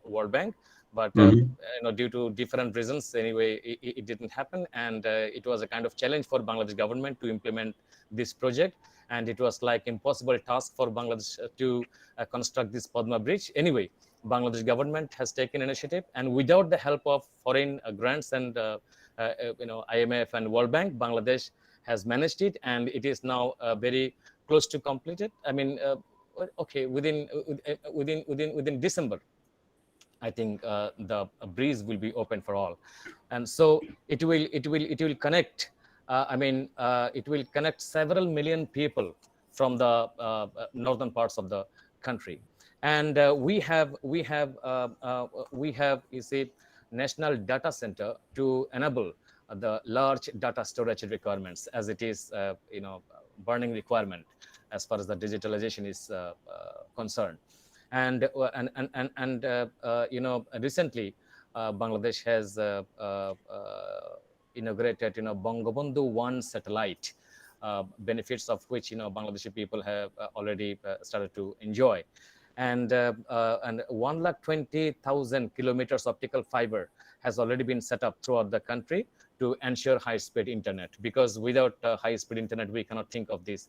World Bank, but due to different reasons, anyway, it didn't happen. And it was a kind of challenge for Bangladesh government to implement this project, and it was like impossible task for Bangladesh to construct this Padma bridge. Anyway, Bangladesh government has taken initiative, and without the help of foreign grants and IMF and World Bank, Bangladesh has managed it, and it is now very close to completed. Within December, I think the bridge will be open for all, and so it will connect. It will connect several million people from the northern parts of the country. And we have, you see, national data center to enable the large data storage requirements, as it is burning requirement as far as the digitalization is concerned. And recently Bangladesh has inaugurated Bangabandhu 1 satellite, benefits of which Bangladeshi people have already started to enjoy. And 120,000 kilometers optical fiber has already been set up throughout the country to ensure high-speed internet, because without high-speed internet we cannot think of this.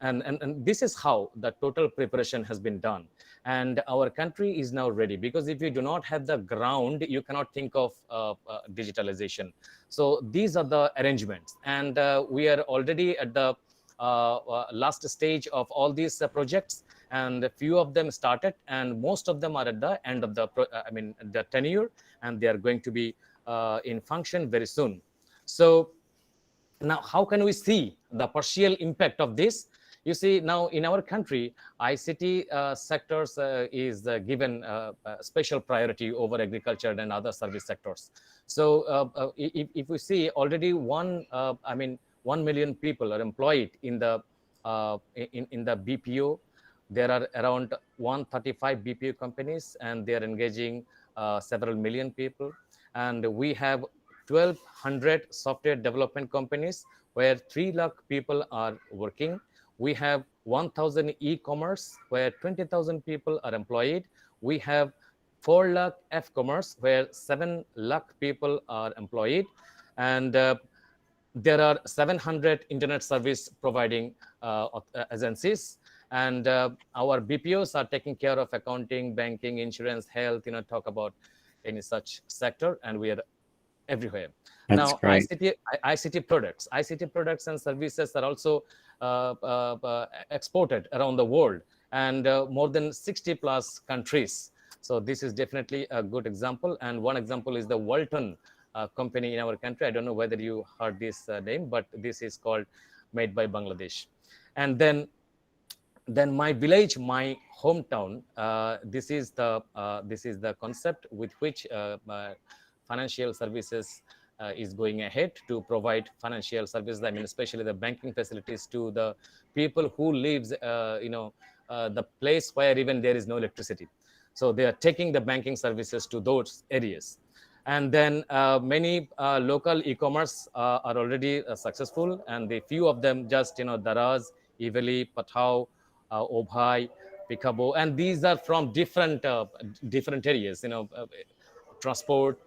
And this is how the total preparation has been done. And our country is now ready, because if you do not have the ground, you cannot think of digitalization. So these are the arrangements, and we are already at the last stage of all these projects, and a few of them started, and most of them are at the end of the the tenure, and they are going to be in function very soon. So now, how can we see the partial impact of this? You see, now in our country, ICT sectors is given special priority over agriculture and other service sectors. So if we see, already 1 million people are employed in the BPO. There are around 135 BPO companies, and they are engaging several million people. And we have 1,200 software development companies where 3 lakh people are working. We have 1,000 e-commerce where 20,000 people are employed. We have 4 lakh F-commerce where 7 lakh people are employed. And there are 700 internet service providing agencies. And our BPOs are taking care of accounting, banking, insurance, health, talk about any such sector, and we are everywhere. That's Now, great. ICT products and services are also exported around the world, and more than 60 plus countries. So this is definitely a good example. And one example is the Walton company in our country. I don't know whether you heard this name, but this is called Made by Bangladesh. And then my village, my hometown. This is the concept with which financial services is going ahead to provide financial services. I mean, especially the banking facilities to the people who lives, the place where even there is no electricity. So they are taking the banking services to those areas. And then many local e-commerce are already successful, and the few of them just, Daraz, Iveli, Pathao, Obhai, Picabo, and these are from different areas, transport,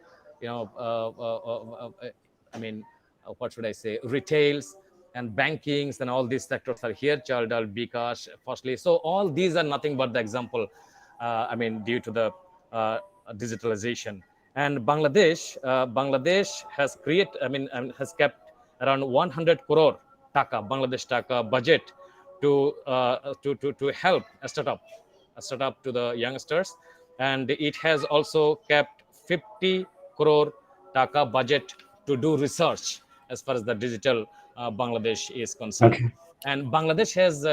what should I say, retails and bankings, and all these sectors are here, Chaldal, Bikash, Firstly. So all these are nothing but the example, due to the digitalization. And Bangladesh has has kept around 100 crore taka, Bangladesh taka budget to help a startup to the youngsters. And it has also kept 50 crore taka budget to do research as far as the digital Bangladesh is concerned. Okay. And Bangladesh has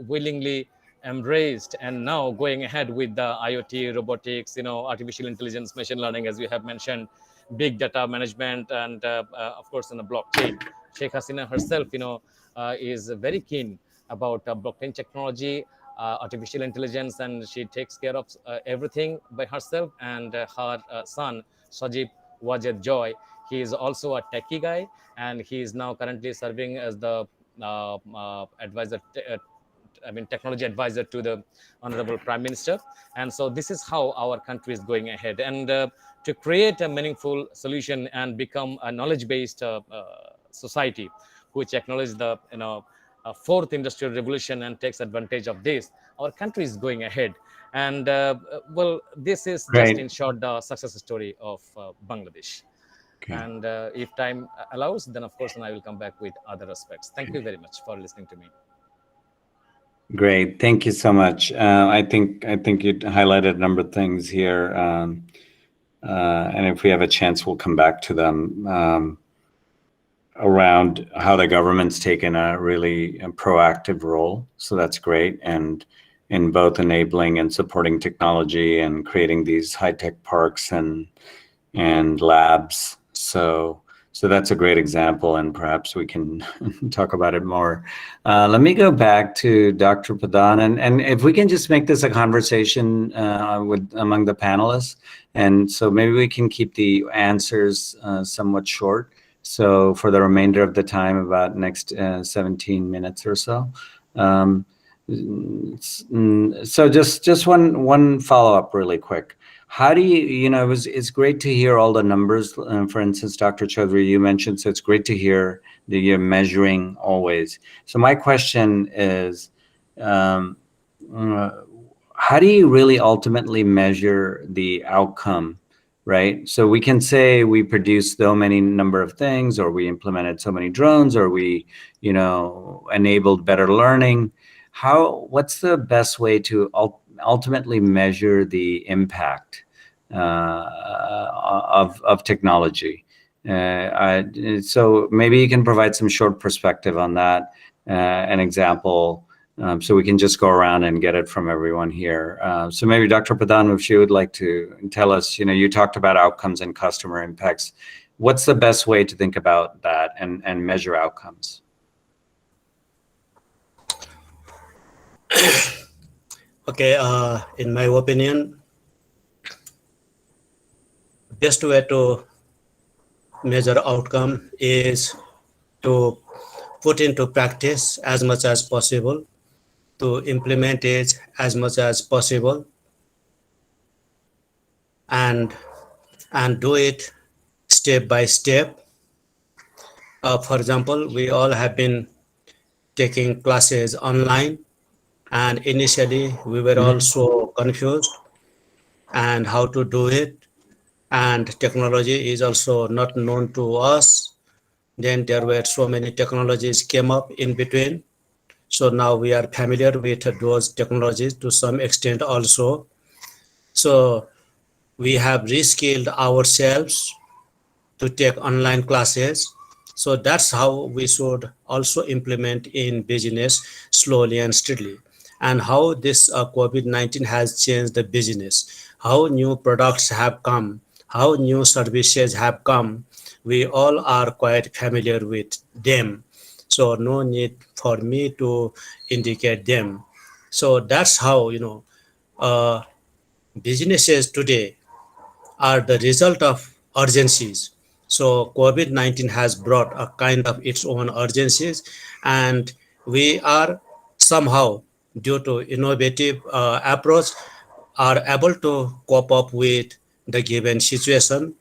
willingly embraced and now going ahead with the IoT, robotics, artificial intelligence, machine learning, as we have mentioned, big data management, and of course in the blockchain. Sheikh Hasina herself, is very keen about blockchain technology, artificial intelligence, and she takes care of everything by herself. And her son Sajib Wajed Joy, he is also a techie guy, and he is now currently serving as the technology advisor to the Honorable Prime Minister. And so this is how our country is going ahead. And to create a meaningful solution and become a knowledge-based society, which acknowledges the fourth industrial revolution and takes advantage of this, our country is going ahead. And this is Great. just in short the success story of Bangladesh. Okay. And if time allows, then of course I will come back with other aspects. Thank you very much for listening to me. Great, thank you so much. I think you highlighted a number of things here, and if we have a chance, we'll come back to them. Around how the government's taken a really proactive role, so that's great, and in both enabling and supporting technology and creating these high-tech parks and and labs. So that's a great example, and perhaps we can talk about it more. Let me go back to Dr. Pradhan, and if we can just make this a conversation among the panelists, and so maybe we can keep the answers somewhat short. So for the remainder of the time, about next 17 minutes or so. So just one follow-up really quick. How do you, it's great to hear all the numbers. For instance, Dr. Chaudhary, you mentioned, so it's great to hear that you're measuring always. So my question is, how do you really ultimately measure the outcome, right? So we can say we produced so many number of things, or we implemented so many drones, or we, enabled better learning. What's the best way to ultimately measure the impact of technology? So maybe you can provide some short perspective on that, an example, so we can just go around and get it from everyone here. So maybe Dr. Pradhan, if you would like to tell us, you talked about outcomes and customer impacts. What's the best way to think about that and measure outcomes? Okay, in my opinion, best way to measure outcome is to put into practice as much as possible, to implement it as much as possible, and do it step by step. For example, we all have been taking classes online, and initially we were all so confused and how to do it, and technology is also not known to us. Then there were so many technologies came up in between, so now we are familiar with those technologies to some extent also. So we have reskilled ourselves to take online classes. So that's how we should also implement in business slowly and steadily. And how this COVID-19 has changed the business, how new products have come, how new services have come. We all are quite familiar with them. So no need for me to indicate them. So that's how, businesses today are the result of urgencies. So COVID-19 has brought a kind of its own urgencies, and we are somehow, due to innovative approach, are able to cope up with the given situation.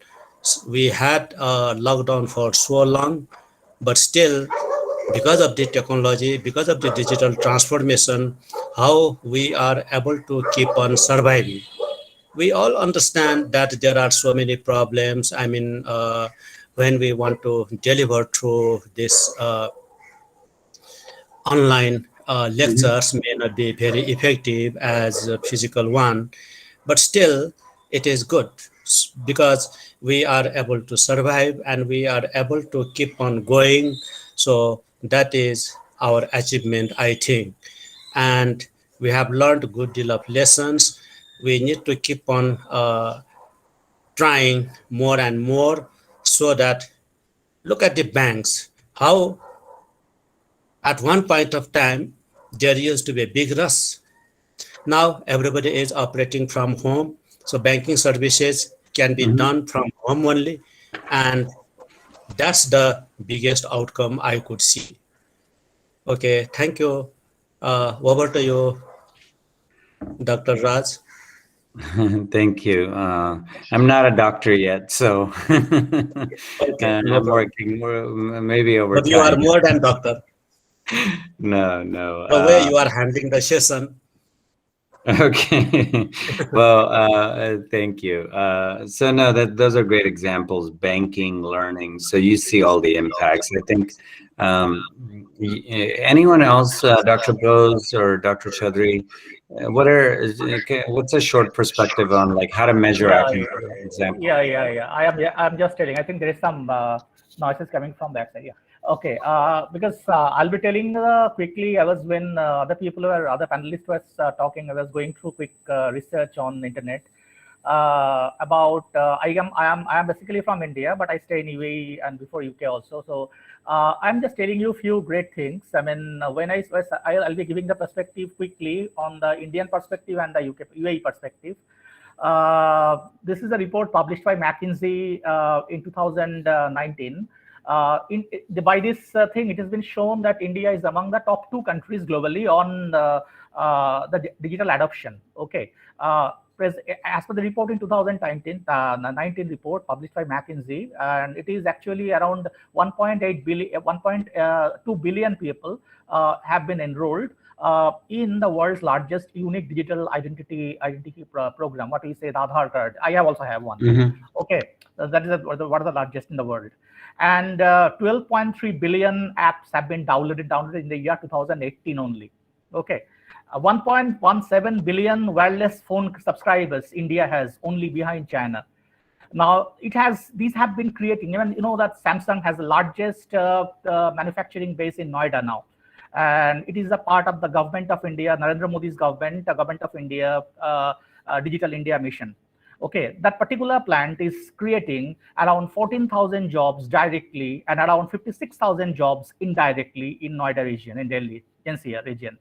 We had a lockdown for so long, but still, because of the technology, because of the digital transformation, how we are able to keep on surviving. We all understand that there are so many problems. I mean, when we want to deliver through this online lectures may not be very effective as a physical one, but still it is good because we are able to survive and we are able to keep on going. So that is our achievement, I think. And we have learned a good deal of lessons. We need to keep on trying more and more, so that, look at the banks, how at one point of time there used to be a big rush. Now everybody is operating from home, so banking services can be done from home only, and that's the biggest outcome I could see. Okay, thank you. Over to you, Dr. Raj. Thank you. I'm not a doctor yet, so Okay, no I'm problem. working maybe over But you are time. more than doctor. No. The way you are handling the session. Okay. Well, thank you. So no, those are great examples, banking, learning. So you see all the impacts. I think anyone else, Dr. Bose or Dr. Chaudhary, what's a short perspective on like how to measure Yeah, outcomes, for example? yeah. I'm just telling. I think there is some noises coming from that side. Yeah. Okay. Because I'll be telling quickly. I was when other panelists were talking. I was going through quick research on the internet. about I am basically from India, but I stay in UAE and before UK also. So I'm just telling you a few great things. I mean, when I'll be giving the perspective quickly on the Indian perspective and the UAE perspective. This is a report published by McKinsey in 2019. By this thing, it has been shown that India is among the top 2 countries globally on the digital adoption. Okay. As per the report in 2019, 19 report published by McKinsey, and it is actually around 1.8 billion, 1.2 billion people have been enrolled in the world's largest unique digital identity program. What we say, the Aadhaar card. I also have one. Okay, that is one of the largest in the world. And 12.3 billion apps have been downloaded in the year 2018 only. Okay. 1.17 billion wireless phone subscribers India has, only behind China. Now these have been creating, even that Samsung has the largest manufacturing base in Noida now, and it is a part of the government of India, Narendra Modi's government, the government of India Digital India mission. Okay, that particular plant is creating around 14,000 jobs directly and around 56,000 jobs indirectly in Noida region, in Delhi NCR region.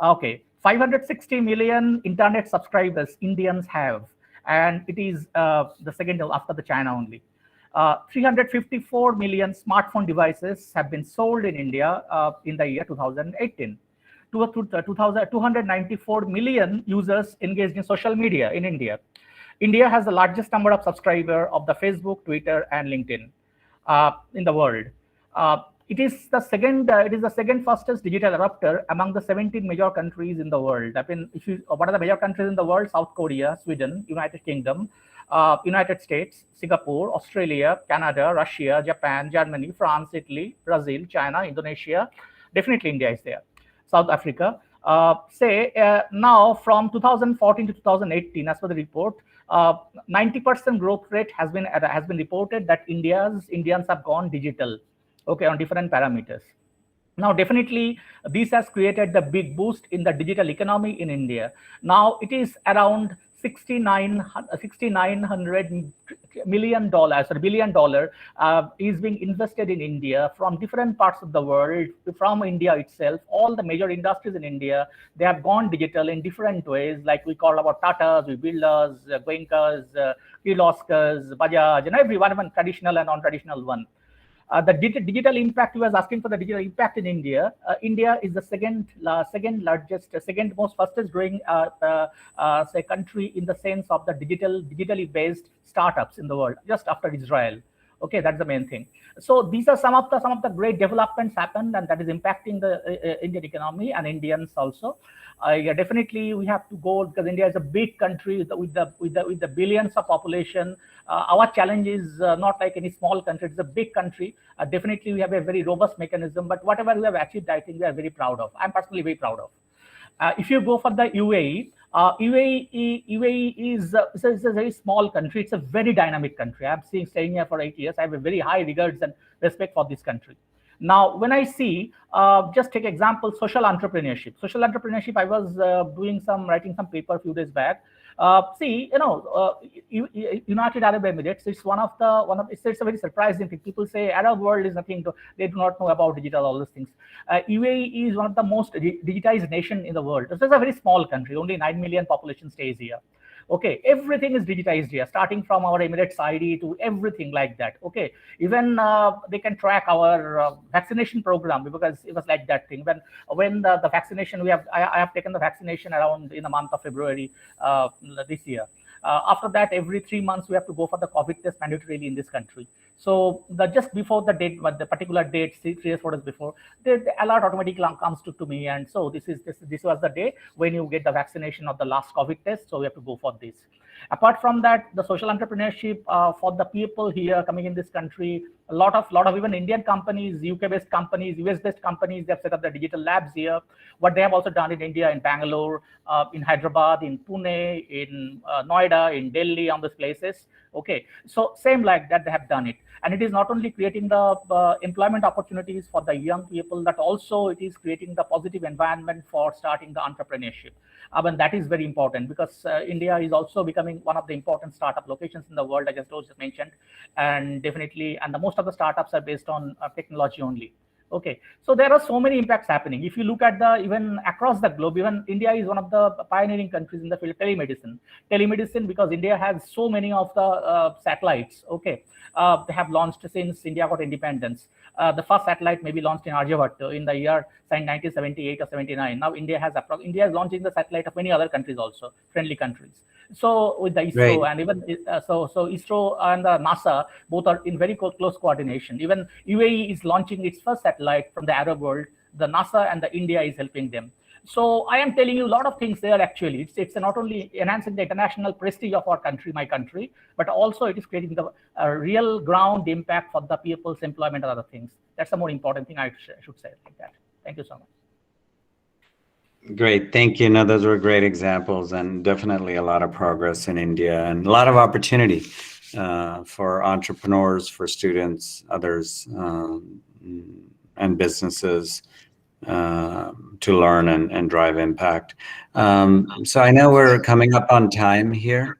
Okay, 560 million internet subscribers Indians have, and it is the second after the China only. 354 million smartphone devices have been sold in India in the year 2018. 294 million users engaged in social media in India. India has the largest number of subscribers of the Facebook, Twitter, and LinkedIn in the world. It is the second fastest digital adopter among the 17 major countries in the world. I mean, what are the major countries in the world? South Korea, Sweden, United Kingdom, United States, Singapore, Australia, Canada, Russia, Japan, Germany, France, Italy, Brazil, China, Indonesia. Definitely India is there. South Africa. Now from 2014 to 2018, as per the report, 90% growth rate has been reported that Indians have gone digital. Okay, on different parameters. Now, definitely, this has created the big boost in the digital economy in India. Now, it is around $6,900 million or billion dollar is being invested in India from different parts of the world, from India itself. All the major industries in India, they have gone digital in different ways, like we call about Tatas, Builders, Goenkas, Kirloskars, Bajaj, and everyone, traditional and non-traditional one. The digital impact, you was asking for the digital impact in India. India is the second most fastest growing country in the sense of the digitally based startups in the world, just after Israel. Okay, that's the main thing. So these are some of the great developments happened, and that is impacting the Indian economy and Indians also. Yeah, definitely we have to go, because India is a big country with the billions of population. Our challenge is not like any small country; it's a big country. Definitely we have a very robust mechanism, but whatever we have achieved, I think we are very proud of. I'm personally very proud of. If you go for the UAE, UAE is a very small country. It's a very dynamic country. I'm staying here for 8 years. I have a very high regards and respect for this country. Now, when I see, just take example, social entrepreneurship. Social entrepreneurship, I was writing some paper a few days back. United Arab Emirates, it's it's a very surprising thing. People say Arab world is nothing, they do not know about digital, all those things. UAE is one of the most digitized nation in the world. This is a very small country, only 9 million population stays here. Okay, everything is digitized here, starting from our Emirates ID to everything like that. Okay, even they can track our vaccination program, because it was like that thing. When the vaccination, I have taken the vaccination around in the month of February this year. After that, every 3 months we have to go for the COVID test mandatorily in this country. So just before the date, the particular date, 3 or 4 days before, the alert automatically comes to me, and so this was the day when you get the vaccination of the last COVID test. So we have to go for this. Apart from that, the social entrepreneurship for the people here coming in this country, A lot of even Indian companies, UK-based companies, US-based companies, they have set up their digital labs here. What they have also done in India, in Bangalore, in Hyderabad, in Pune, in Noida, in Delhi, on these places. Okay, so same like that, they have done it. And it is not only creating the employment opportunities for the young people, but also it is creating the positive environment for starting the entrepreneurship. And that is very important, because India is also becoming one of the important startup locations in the world, as I just mentioned. And definitely, and the most of the startups are based on technology only. Okay, so there are so many impacts happening. If you look at even across the globe, even India is one of the pioneering countries in the field of telemedicine, because India has so many of the satellites. Okay, they have launched since India got independence. The first satellite may be launched in Aryabhatta in the year 1978 or 79. Now India is launching the satellite of many other countries also, friendly countries. So with the ISRO, Right. and even so ISRO and the NASA both are in very close coordination. Even UAE is launching its first satellite from the Arab world. The NASA and the India is helping them. So I am telling you a lot of things there. Actually, it's not only enhancing the international prestige of our country, my country, but also it is creating the real ground impact for the people's employment and other things. That's the more important thing I should say like that. Thank you so much. Great, thank you. No, those were great examples, and definitely a lot of progress in India and a lot of opportunity for entrepreneurs, for students, others, and businesses to learn and drive impact. So I know we're coming up on time here.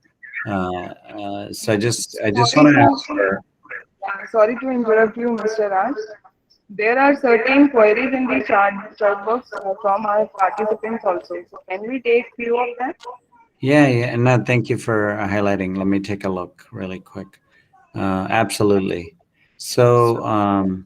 So I just want to ask for. Sorry to interrupt you, Mr. Raj. There are certain queries in the chat box from our participants also. So can we take few of them? Yeah, no, thank you for highlighting. Let me take a look really quick. Absolutely. So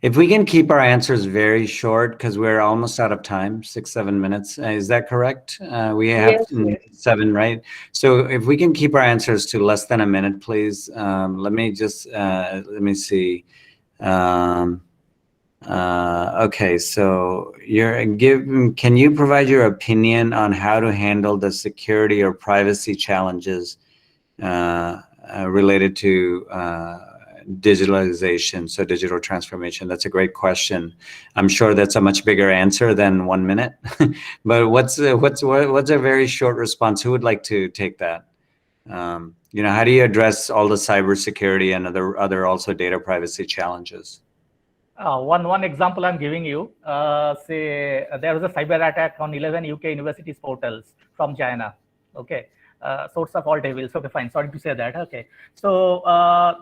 if we can keep our answers very short, because we're almost out of time, 6-7 minutes. Is that correct? We have Yes. 7, right? So if we can keep our answers to less than a minute, please. Let me see. Okay, so can you provide your opinion on how to handle the security or privacy challenges related to digitalization, so digital transformation? That's a great question. I'm sure that's a much bigger answer than 1 minute, but what's a very short response? Who would like to take that? How do you address all the cybersecurity and other also data privacy challenges? One example I'm giving you, say there was a cyber attack on 11 UK universities portals from China. Okay, source of all devils. Okay, fine. Sorry to say that. Okay, so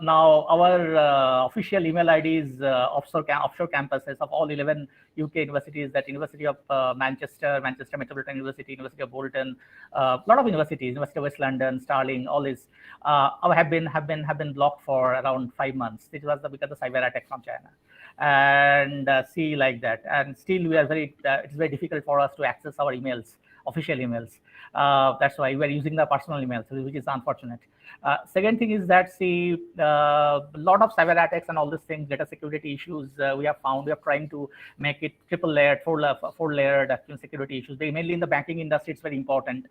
now our official email IDs, offshore campuses of all 11 UK universities, that University of Manchester Metropolitan University, University of Bolton, a lot of universities, University of West London, Stirling, all these have been blocked for around 5 months. This was because of the cyber attack from China. And see like that, and still we are it's very difficult for us to access our emails, official emails. That's why we're using the personal emails, which is unfortunate. Second thing is that a lot of cyber attacks and all these things, data security issues, we are trying to make it triple layered, four layered security issues. Mainly in the banking industry, it's very important.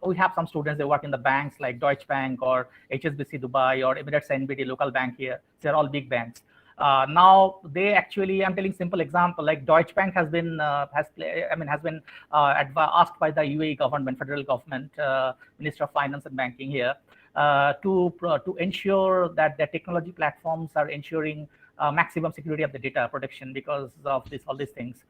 We have some students, they work in the banks like Deutsche Bank or HSBC Dubai or Emirates NBD, local bank here. They're all big banks. Now they actually, I'm telling simple example, like Deutsche Bank has been asked by the UAE government, federal government, Minister of Finance and Banking here, to ensure that their technology platforms are ensuring maximum security of the data protection because of all these things.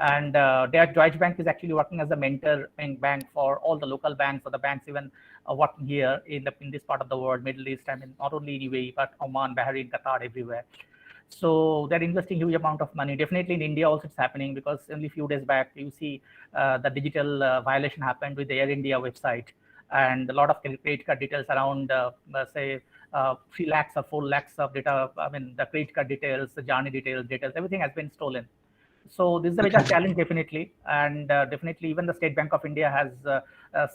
And their Deutsche Bank is actually working as a mentor bank for all the local banks, or the banks even working here in this part of the world, Middle East. I mean, not only in UAE but Oman, Bahrain, Qatar, everywhere. So they're investing huge amount of money. Definitely in India also it's happening, because only a few days back you see the digital violation happened with the Air India website, and a lot of credit card details around say 3 lakhs or 4 lakhs of data. I mean, the credit card details, the journey details, everything has been stolen. So this is a major challenge, definitely. And definitely even the State Bank of India has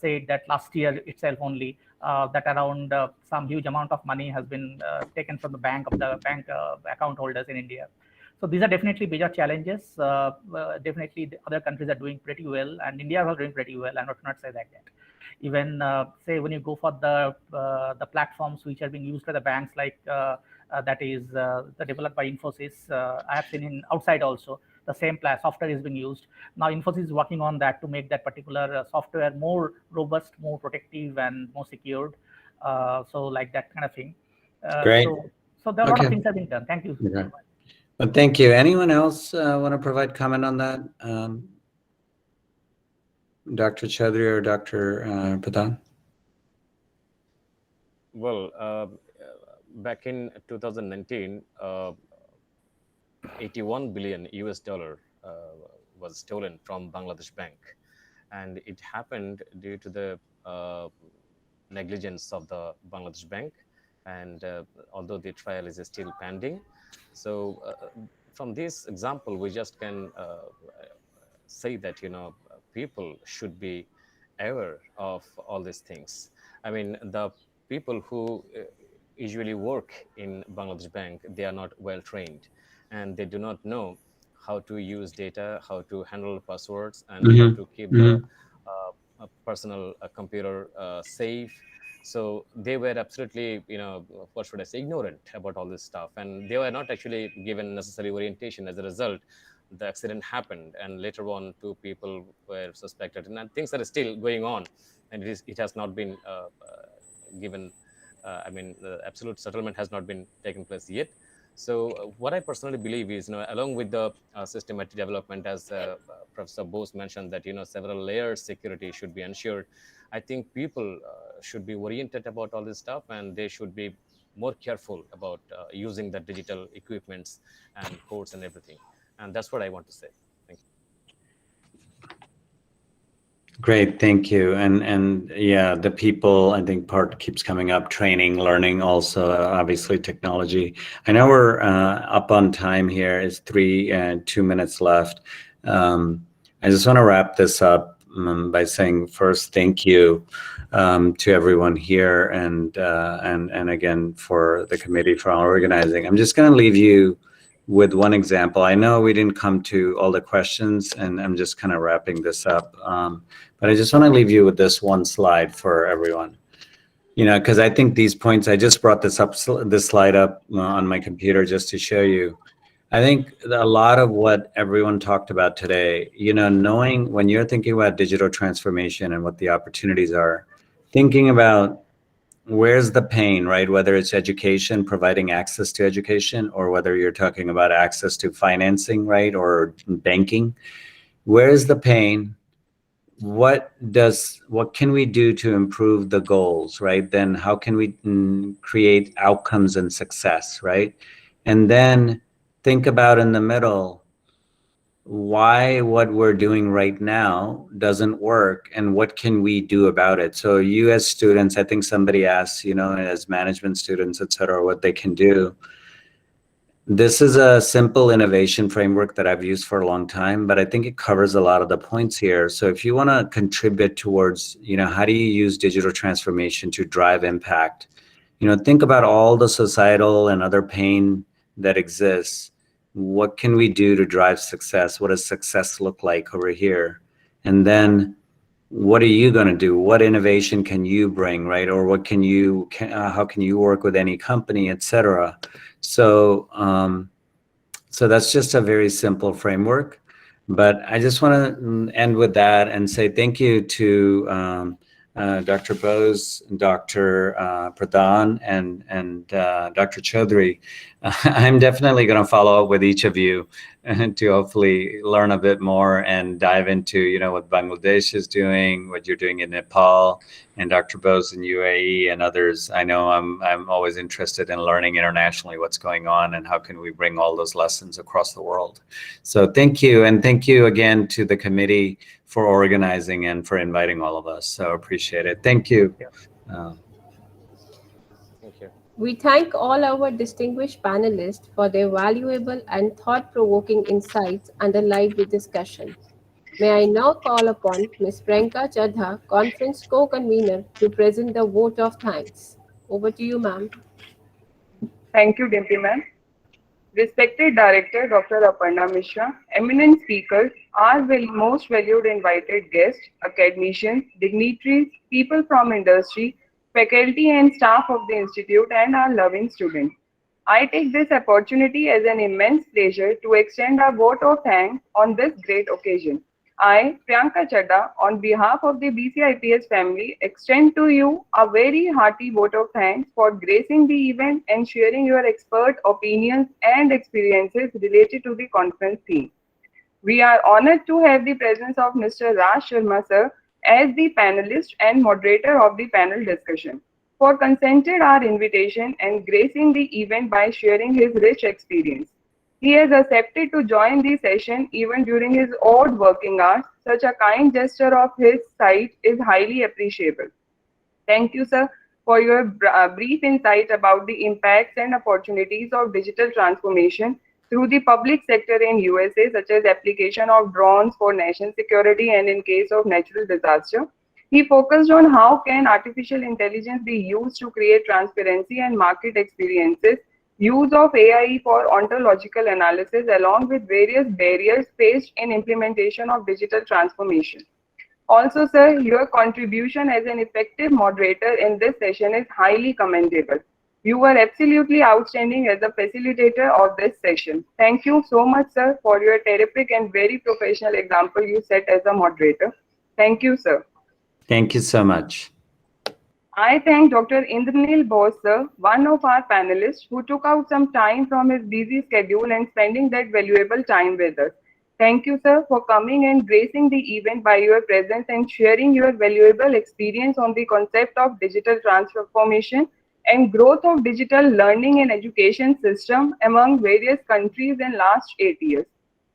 said that last year itself only that around some huge amount of money has been taken from the bank account holders in India. So these are definitely major challenges. Definitely the other countries are doing pretty well, and India is doing pretty well. I would not say that yet. Even say when you go for the platforms which are being used by the banks, like that is developed by Infosys. I have seen in outside also the same software is being used. Now Infosys is working on that to make that particular software more robust, more protective, and more secured. So like that kind of thing. Great. So there are a lot of things have been done. Thank you. Okay. Well, thank you. Anyone else want to provide comment on that? Dr. Chaudhary or Dr. Pradhan? Well, back in 2019, 81 billion US dollar was stolen from Bangladesh Bank, and it happened due to the negligence of the Bangladesh Bank. And although the trial is still pending, so from this example, we just can say that people should be aware of all these things. I mean, the people who usually work in Bangladesh Bank, they are not well trained, and they do not know how to use data, how to handle passwords, and how to keep the personal computer safe. So they were absolutely, what should I say, ignorant about all this stuff, and they were not actually given necessary orientation. As a result, the accident happened, and later on, 2 people were suspected, and things are still going on, and it has not been given. The absolute settlement has not been taken place yet. So what I personally believe is, along with the systematic development, as Professor Bose mentioned, that several layers security should be ensured. I think people should be oriented about all this stuff, and they should be more careful about using the digital equipments and codes and everything. And that's what I want to say. Thank you. Great, thank you. And yeah, the people, I think part keeps coming up, training, learning, also obviously technology. I know we're up on time here. It's 2 minutes left. I just want to wrap this up by saying first, thank you to everyone here, and again for the committee for organizing. I'm just going to leave you with one example. I know we didn't come to all the questions, and I'm just kind of wrapping this up. But I just want to leave you with this one slide for everyone. Because I think these points, I just brought this slide up on my computer just to show you. I think a lot of what everyone talked about today, knowing when you're thinking about digital transformation and what the opportunities are, thinking about where's the pain, right? Whether it's education, providing access to education, or whether you're talking about access to financing, right? Or banking, where's the pain? What can we do to improve the goals, right? Then how can we create outcomes and success, right? And then think about in the middle, why what we're doing right now doesn't work, and what can we do about it? So you as students, I think somebody asked, as management students, et cetera, what they can do. This is a simple innovation framework that I've used for a long time, but I think it covers a lot of the points here. So if you want to contribute towards, how do you use digital transformation to drive impact? Think about all the societal and other pain that exists. What can we do to drive success? What does success look like over here? And then what are you going to do? What innovation can you bring, right? Or what how can you work with any company, et cetera? So that's just a very simple framework. But I just want to end with that and say thank you to Dr. Bose, Dr. Pradhan, and Dr. Chaudhary. I'm definitely going to follow up with each of you to hopefully learn a bit more and dive into, what Bangladesh is doing, what you're doing in Nepal, and Dr. Bose in UAE and others. I know I'm always interested in learning internationally what's going on and how can we bring all those lessons across the world. So thank you, and thank you again to the committee for organizing and for inviting all of us. So appreciate it. Thank you. Thank you. We thank all our distinguished panelists for their valuable and thought-provoking insights and a lively discussion. May I now call upon Ms. Priyanka Chadha, Conference Co-Convener, to present the vote of thanks. Over to you, ma'am. Thank you, Dimpy ma'am. Respected Director Dr. Aparna Mishra, eminent speakers, our most valued invited guests, academicians, dignitaries, people from industry, faculty and staff of the Institute, and our loving students. I take this opportunity as an immense pleasure to extend our vote of thanks on this great occasion. I, Priyanka Chadda, on behalf of the BCIPS family, extend to you a very hearty vote of thanks for gracing the event and sharing your expert opinions and experiences related to the conference theme. We are honored to have the presence of Mr. Raj Sharma sir as the panelist and moderator of the panel discussion, for consented our invitation and gracing the event by sharing his rich experience. He has accepted to join the session even during his odd working hours. Such a kind gesture of his side is highly appreciable. Thank you, sir, for your brief insight about the impacts and opportunities of digital transformation through the public sector in USA, such as application of drones for nation security and in case of natural disaster. He focused on how can artificial intelligence be used to create transparency and market experiences, use of AI for ontological analysis, along with various barriers faced in implementation of digital transformation. Also, sir, your contribution as an effective moderator in this session is highly commendable. You were absolutely outstanding as a facilitator of this session. Thank you so much, sir, for your terrific and very professional example you set as a moderator. Thank you, sir. Thank you so much. I thank Dr. Indranil Bose, sir, one of our panelists, who took out some time from his busy schedule and spending that valuable time with us. Thank you, sir, for coming and gracing the event by your presence and sharing your valuable experience on the concept of digital transformation and growth of digital learning and education system among various countries in last 8 years.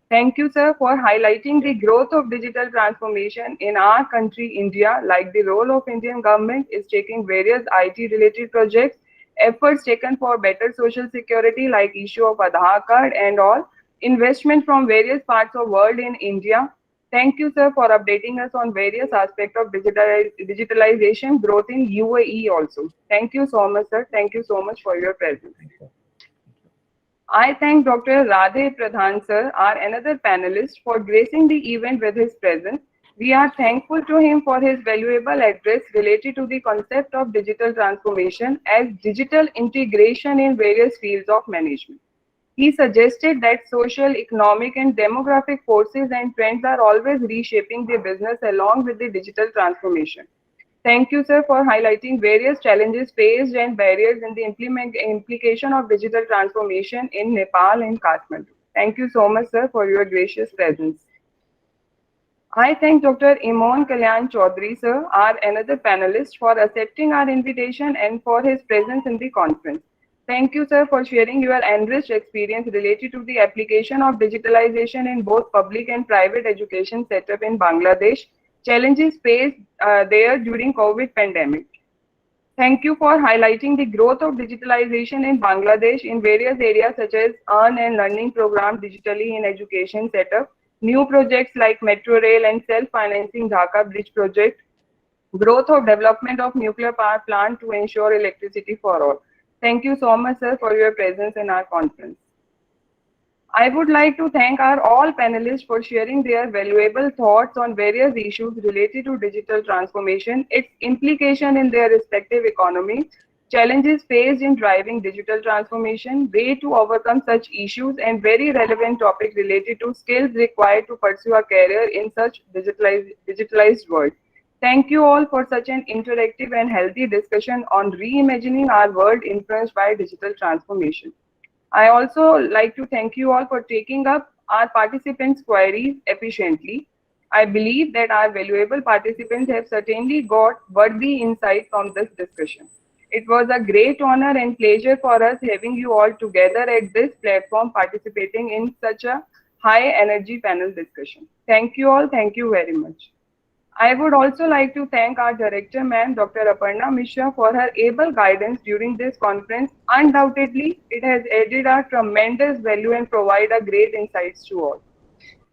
Thank you, sir, for highlighting the growth of digital transformation in our country, India, like the role of Indian government is taking various IT-related projects, efforts taken for better social security, like issue of Aadhaar card and all, investment from various parts of world in India. Thank you, sir, for updating us on various aspects of digitalization growth in UAE also. Thank you so much, sir. Thank you so much for your presence. I thank Dr. Radhe Pradhan sir, our another panelist, for gracing the event with his presence. We are thankful to him for his valuable address related to the concept of digital transformation as digital integration in various fields of management. He suggested that social, economic, and demographic forces and trends are always reshaping the business along with the digital transformation. Thank you, sir, for highlighting various challenges faced and barriers in the implication of digital transformation in Nepal and Kathmandu. Thank you so much, sir, for your gracious presence. I thank Dr. Imon Kalyan Chaudhary, sir, our another panelist, for accepting our invitation and for his presence in the conference. Thank you, sir, for sharing your enriched experience related to the application of digitalization in both public and private education setup in Bangladesh, challenges faced there during COVID pandemic. Thank you for highlighting the growth of digitalization in Bangladesh in various areas such as earn and learning program digitally in education setup, new projects like metro rail and self-financing Dhaka bridge project, growth of development of nuclear power plant to ensure electricity for all. Thank you so much, sir, for your presence in our conference. I would like to thank our all panelists for sharing their valuable thoughts on various issues related to digital transformation, its implication in their respective economies, challenges faced in driving digital transformation, way to overcome such issues, and very relevant topic related to skills required to pursue a career in such digitalized world. Thank you all for such an interactive and healthy discussion on reimagining our world influenced by digital transformation. I also like to thank you all for taking up our participants' queries efficiently. I believe that our valuable participants have certainly got worthy insight from this discussion. It was a great honor and pleasure for us having you all together at this platform participating in such a high energy panel discussion. Thank you all. Thank you very much. I would also like to thank our director, ma'am, Dr. Aparna Mishra, for her able guidance during this conference. Undoubtedly, it has added a tremendous value and provide a great insights to all.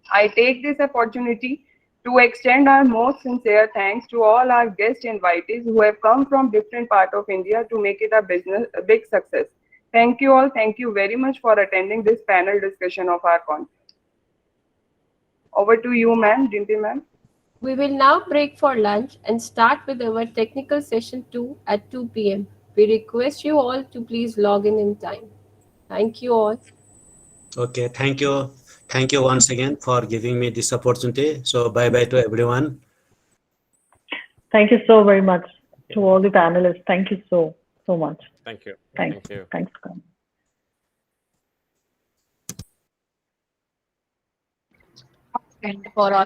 I take this opportunity to extend our most sincere thanks to all our guest invitees who have come from different parts of India to make it a big success. Thank you all. Thank you very much for attending this panel discussion of our conference. Over to you, ma'am, Dimpy ma'am. We will now break for lunch and start with our technical session 2 at 2 p.m. We request you all to please log in time. Thank you all. Okay, thank you. Thank you once again for giving me this opportunity. So bye-bye to everyone. Thank you so very much to all the panelists. Thank you so much. Thank you. Thanks. Thank you. Thanks for coming. And for all.